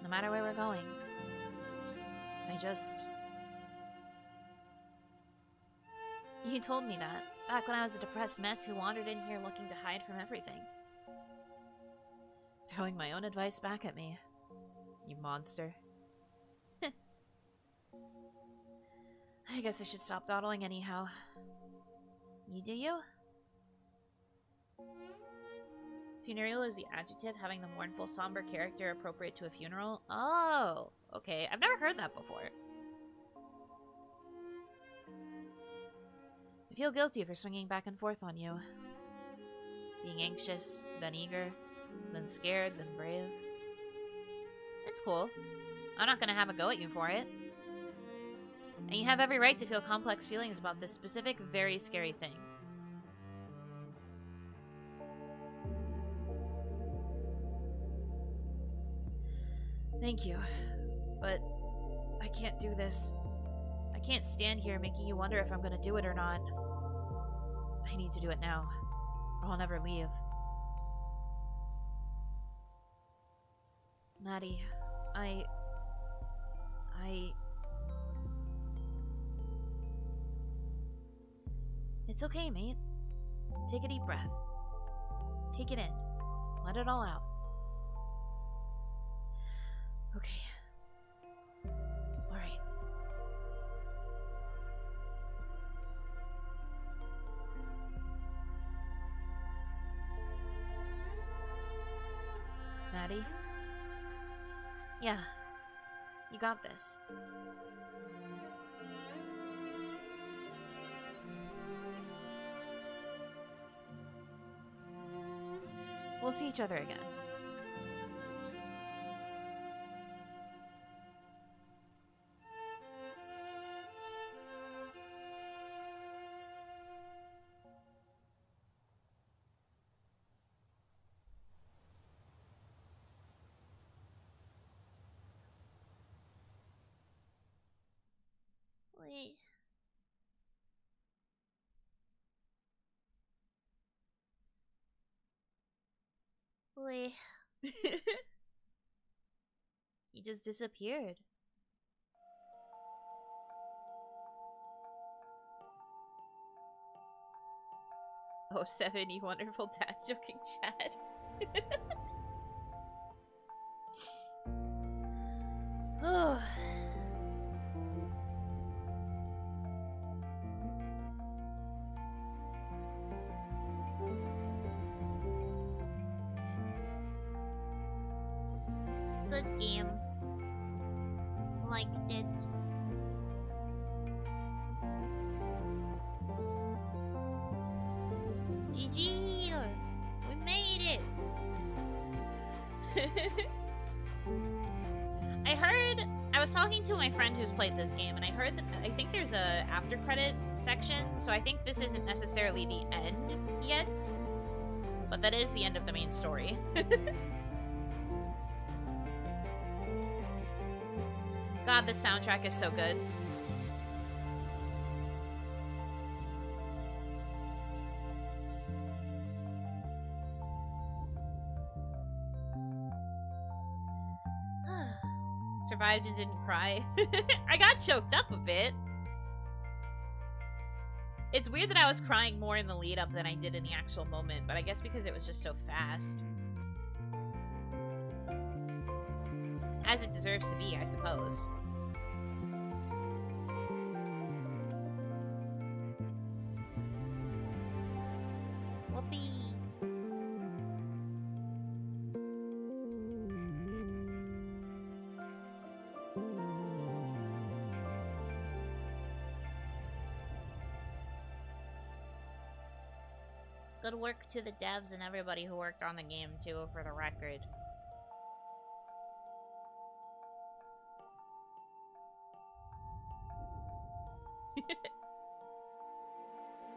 No matter where we're going. You told me that, back when I was a depressed mess who wandered in here looking to hide from everything. Throwing my own advice back at me. You monster. I guess I should stop dawdling anyhow. You do you? Funereal is the adjective having the mournful, somber character appropriate to a funeral. Oh, okay. I've never heard that before. I feel guilty for swinging back and forth on you. Being anxious, then eager, then scared, then brave. It's cool. I'm not gonna have a go at you for it. And you have every right to feel complex feelings about this specific, very scary thing. Thank you. But I can't do this. I can't stand here making you wonder if I'm gonna do it or not. I need to do it now, or I'll never leave. Maddie, It's okay, mate. Take a deep breath. Take it in. Let it all out. Okay. Alright. Maddie? Yeah. You got this. We'll see each other again. Wait. boy. He just disappeared. Oh, 7, you wonderful dad joking Chad. Oh. Good game. Liked it. GG! We made it! I was talking to my friend who's played this game, and I heard that I think there's a after credit section, so I think this isn't necessarily the end yet, but that is the end of the main story. God, this soundtrack is so good. Survived and didn't cry. I got choked up a bit. It's weird that I was crying more in the lead up than I did in the actual moment, but I guess because it was just so fast. As it deserves to be, I suppose. Whoopee. Good work to the devs and everybody who worked on the game, too, for the record.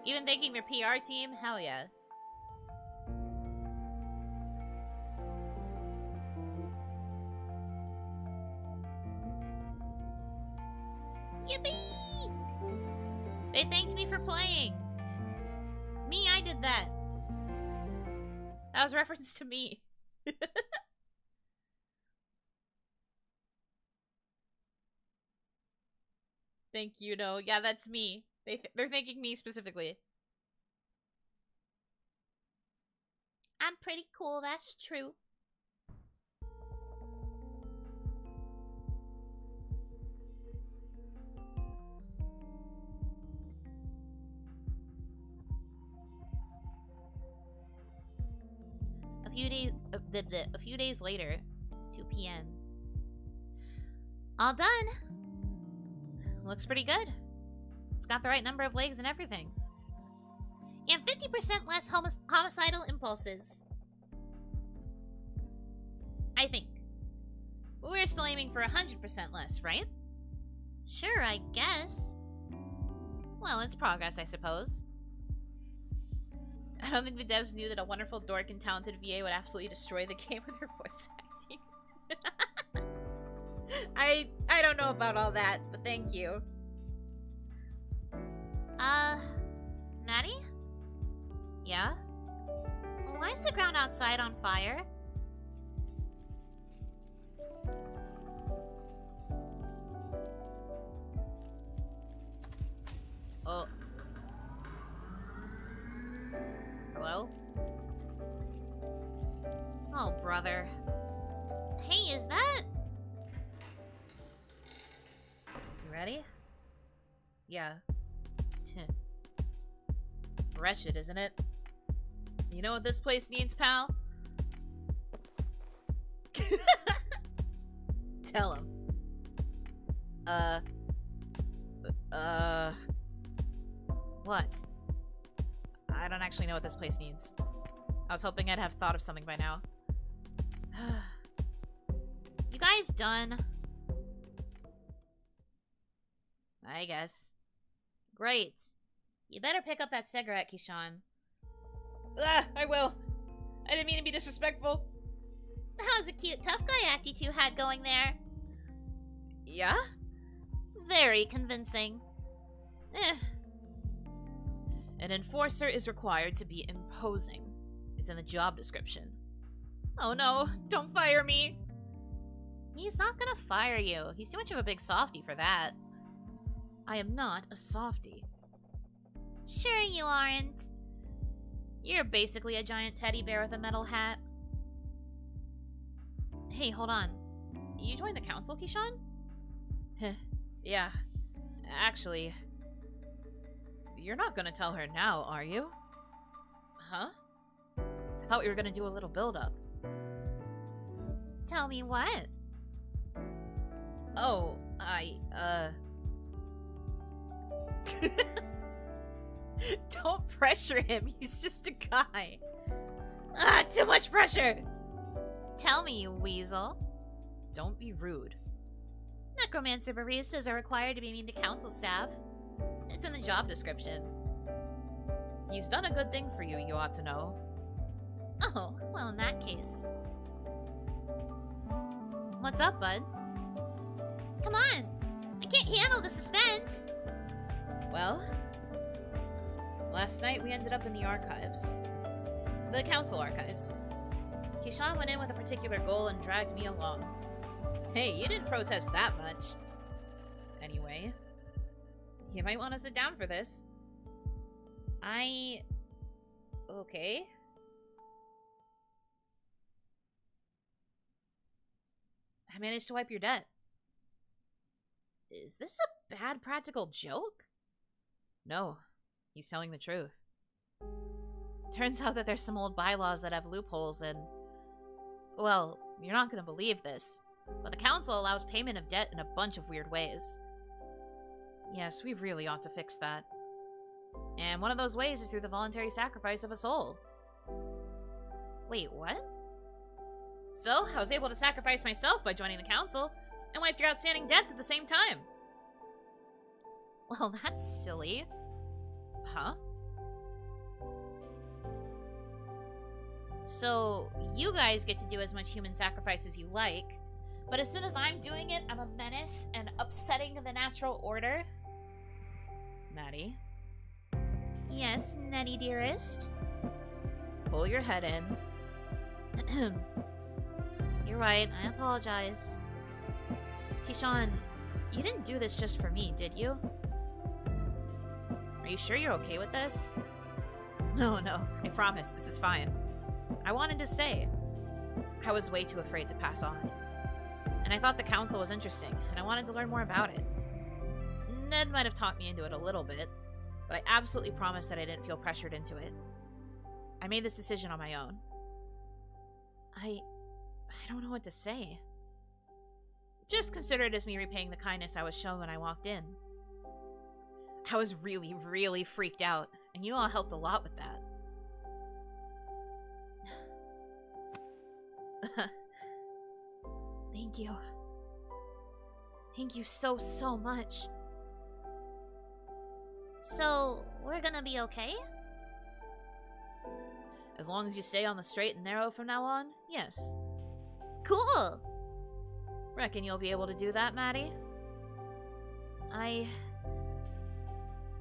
Even thanking their PR team? Hell yeah. Yippee! They thanked me for playing. Me, I did that. That was a reference to me. Thank you, no. Yeah, that's me. They're thanking me specifically. I'm pretty cool, that's true. A few days later, 2 p.m. All done. Looks pretty good. It's got the right number of legs and everything. And 50% less homicidal impulses. I think. But we're still aiming for 100% less, right? Sure, I guess. Well, it's progress, I suppose. I don't think the devs knew that a wonderful dork and talented VA would absolutely destroy the game with her voice acting. I don't know about all that, but thank you. Maddie? Yeah? Why is the ground outside on fire? Oh. Hello? Oh, brother. Hey, is that... You ready? Yeah. Wretched, isn't it? You know what this place needs, pal? Tell him. What? I don't actually know what this place needs. I was hoping I'd have thought of something by now. You guys done? I guess. Great. You better pick up that cigarette, Kishan. I will. I didn't mean to be disrespectful. That was a cute tough guy act you two had going there. Yeah? Very convincing. An enforcer is required to be imposing. It's in the job description. Oh no, don't fire me! He's not gonna fire you. He's too much of a big softie for that. I am not a softie. Sure you aren't. You're basically a giant teddy bear with a metal hat. Hey, hold on. You joined the council, Kishan? Yeah. Actually, you're not gonna tell her now, are you? Huh? I thought we were gonna do a little build-up. Tell me what? Oh, Don't pressure him, he's just a guy. Ah, too much pressure! Tell me, you weasel. Don't be rude. Necromancer baristas are required to be mean to council staff. It's in the job description. He's done a good thing for you, you ought to know. Oh, well in that case. What's up, bud? Come on! I can't handle the suspense! Well, last night we ended up in the archives. The council archives. Kishan went in with a particular goal and dragged me along. Hey, you didn't protest that much. Anyway, you might want to sit down for this. Okay. I managed to wipe your debt. Is this a bad practical joke? No, he's telling the truth. Turns out that there's some old bylaws that have loopholes and... Well, you're not gonna believe this, but the council allows payment of debt in a bunch of weird ways. Yes, we really ought to fix that. And one of those ways is through the voluntary sacrifice of a soul. Wait, what? So, I was able to sacrifice myself by joining the council, and wiped your outstanding debts at the same time. Well, that's silly. Huh? So, you guys get to do as much human sacrifice as you like, but as soon as I'm doing it, I'm a menace and upsetting the natural order? Maddie? Yes, Nettie dearest? Pull your head in. You're right, I apologize. Kishan, you didn't do this just for me, did you? Are you sure you're okay with this? No, I promise, this is fine. I wanted to stay. I was way too afraid to pass on. And I thought the council was interesting, and I wanted to learn more about it. Ned might have talked me into it a little bit, but I absolutely promised that I didn't feel pressured into it. I made this decision on my own. I don't know what to say. Just consider it as me repaying the kindness I was shown when I walked in. I was really, really freaked out, and you all helped a lot with that. Thank you. Thank you so, so much. So, we're gonna be okay? As long as you stay on the straight and narrow from now on, yes. Cool! Reckon you'll be able to do that, Maddie?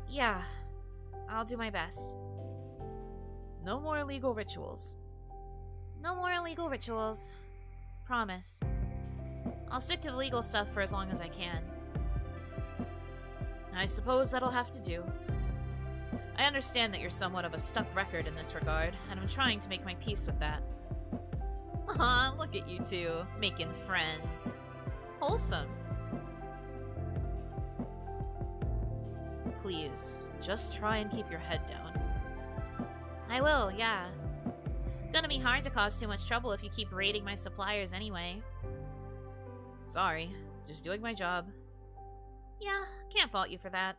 Yeah, I'll do my best. No more illegal rituals. No more illegal rituals. Promise. I'll stick to the legal stuff for as long as I can. I suppose that'll have to do. I understand that you're somewhat of a stuck record in this regard, and I'm trying to make my peace with that. Aw, look at you two, making friends. Wholesome. Please, just try and keep your head down. I will, yeah. Gonna be hard to cause too much trouble if you keep raiding my suppliers anyway. Sorry, just doing my job. Yeah, can't fault you for that.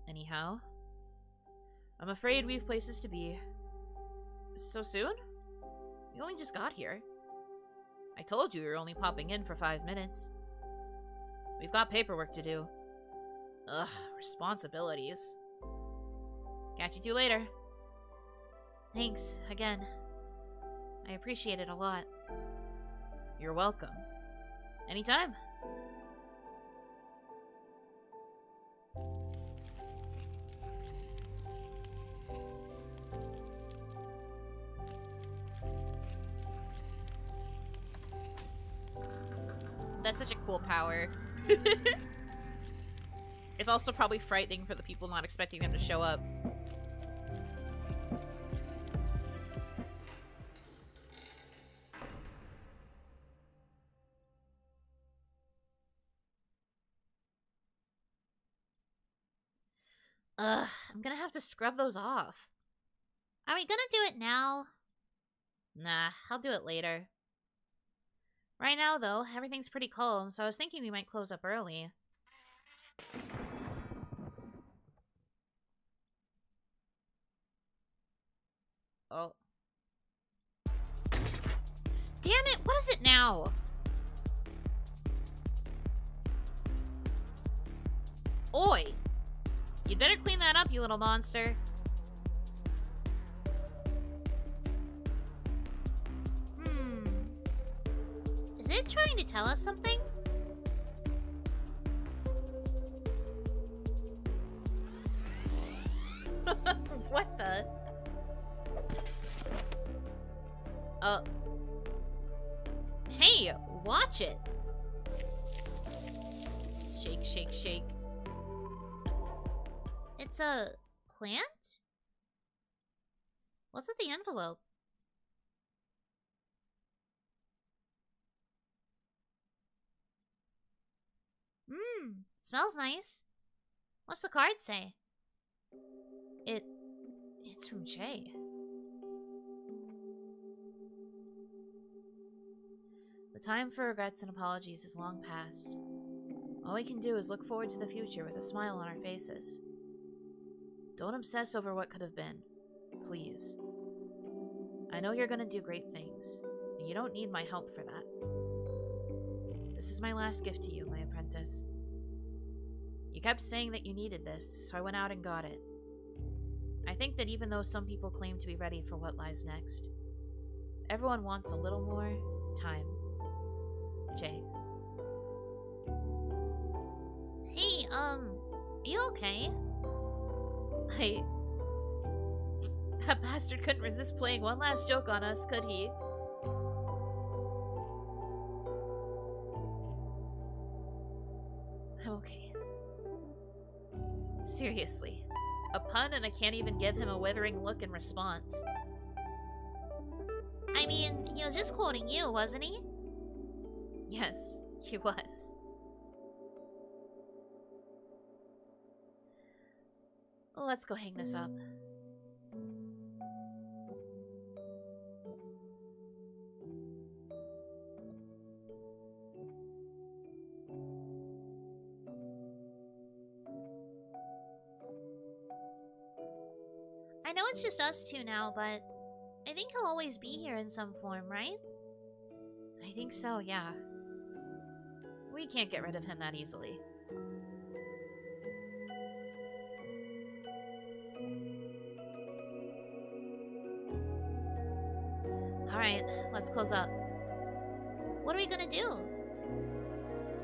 Anyhow, I'm afraid we've places to be. So soon? We only just got here. I told you we were only popping in for 5 minutes. We've got paperwork to do. Ugh, responsibilities. Catch you two later. Thanks, again. I appreciate it a lot. You're welcome. Anytime. such a cool power. It's also probably frightening for the people not expecting them to show up. Ugh, I'm gonna have to scrub those off. Are we gonna do it now? Nah, I'll do it later. Right now, though, everything's pretty calm, so I was thinking we might close up early. Oh. Damn it, what is it now? Oi! You'd better clean that up, you little monster. Is it trying to tell us something? What the? Hey, watch it! Shake, shake, shake. It's a plant? What's in the envelope? Smells nice. What's the card say? It's from Jay. The time for regrets and apologies is long past. All we can do is look forward to the future with a smile on our faces. Don't obsess over what could have been. Please. I know you're gonna do great things, and you don't need my help for that. This is my last gift to you, my apprentice. You kept saying that you needed this, so I went out and got it. I think that even though some people claim to be ready for what lies next, everyone wants a little more time. Jay. Hey, you okay? That bastard couldn't resist playing one last joke on us, could he? Okay. Seriously. A pun and I can't even give him a withering look in response. I mean, he was just quoting you, wasn't he? Yes, he was. Let's go hang this up. I know it's just us two now, but I think he'll always be here in some form, right? I think so, yeah. We can't get rid of him that easily. Alright, let's close up. What are we gonna do?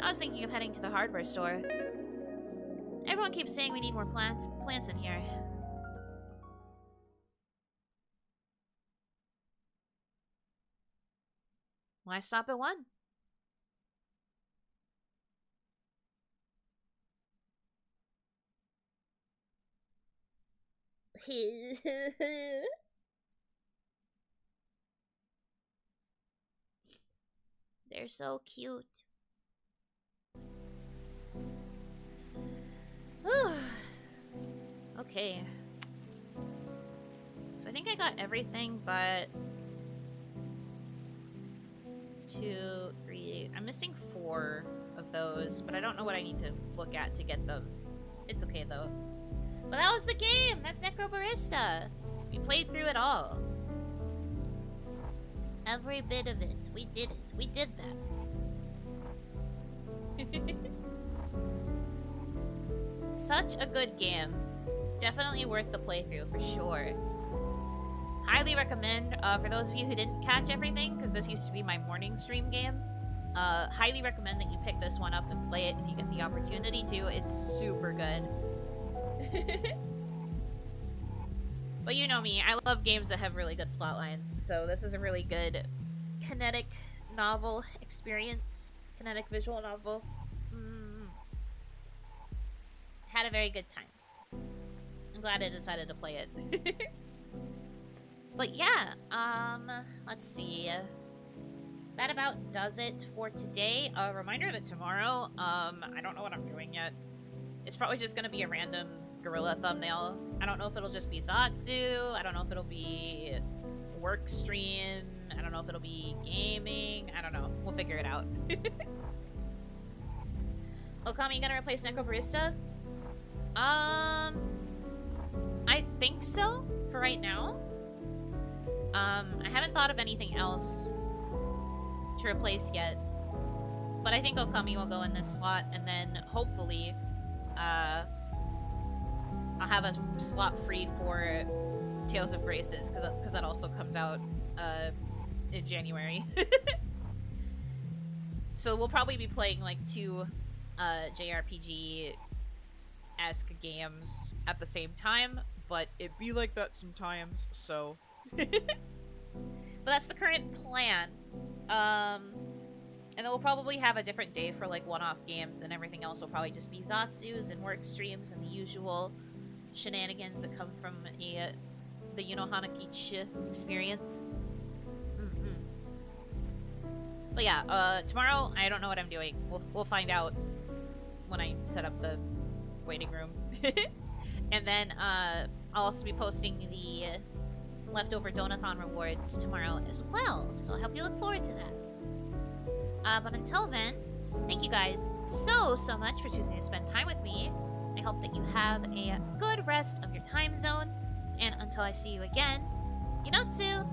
I was thinking of heading to the hardware store. Everyone keeps saying we need more plants in here. Why stop at one? They're so cute. Okay. So I think I got everything but 2, 3. I'm missing 4 of those, but I don't know what I need to look at to get them. It's okay though. But that was the game! That's Necrobarista! We played through it all. Every bit of it. We did it. We did that. Such a good game. Definitely worth the playthrough for sure. Highly recommend, for those of you who didn't catch everything, because this used to be my morning stream game, highly recommend that you pick this one up and play it if you get the opportunity to. It's super good. But you know me, I love games that have really good plot lines, so this is a really good kinetic novel experience. Kinetic visual novel. Had a very good time. I'm glad I decided to play it. But yeah, let's see. That about does it for today. A reminder that tomorrow, I don't know what I'm doing yet. It's probably just gonna be a random gorilla thumbnail. I don't know if it'll just be Zatsu. I don't know if it'll be work stream. I don't know if it'll be gaming. I don't know. We'll figure it out. Okami, you gonna replace Necrobarista? I think so, for right now. I haven't thought of anything else to replace yet. But I think Okami will go in this slot, and then hopefully, I'll have a slot free for Tales of Graces, because that also comes out, in January. So we'll probably be playing, like, 2, JRPG-esque games at the same time, but it be like that sometimes, so... But that's the current plan. And then we'll probably have a different day for, like, one-off games, and everything else will probably just be Zatsus and work streams and the usual shenanigans that come from the Yuno Hanaki experience. But yeah, tomorrow, I don't know what I'm doing. We'll find out when I set up the waiting room. And then, I'll also be posting the leftover Donathon rewards tomorrow as well, so I hope you look forward to that. But until then, thank you guys so much for choosing to spend time with me. I hope that you have a good rest of your time zone, and until I see you again, Inotsu!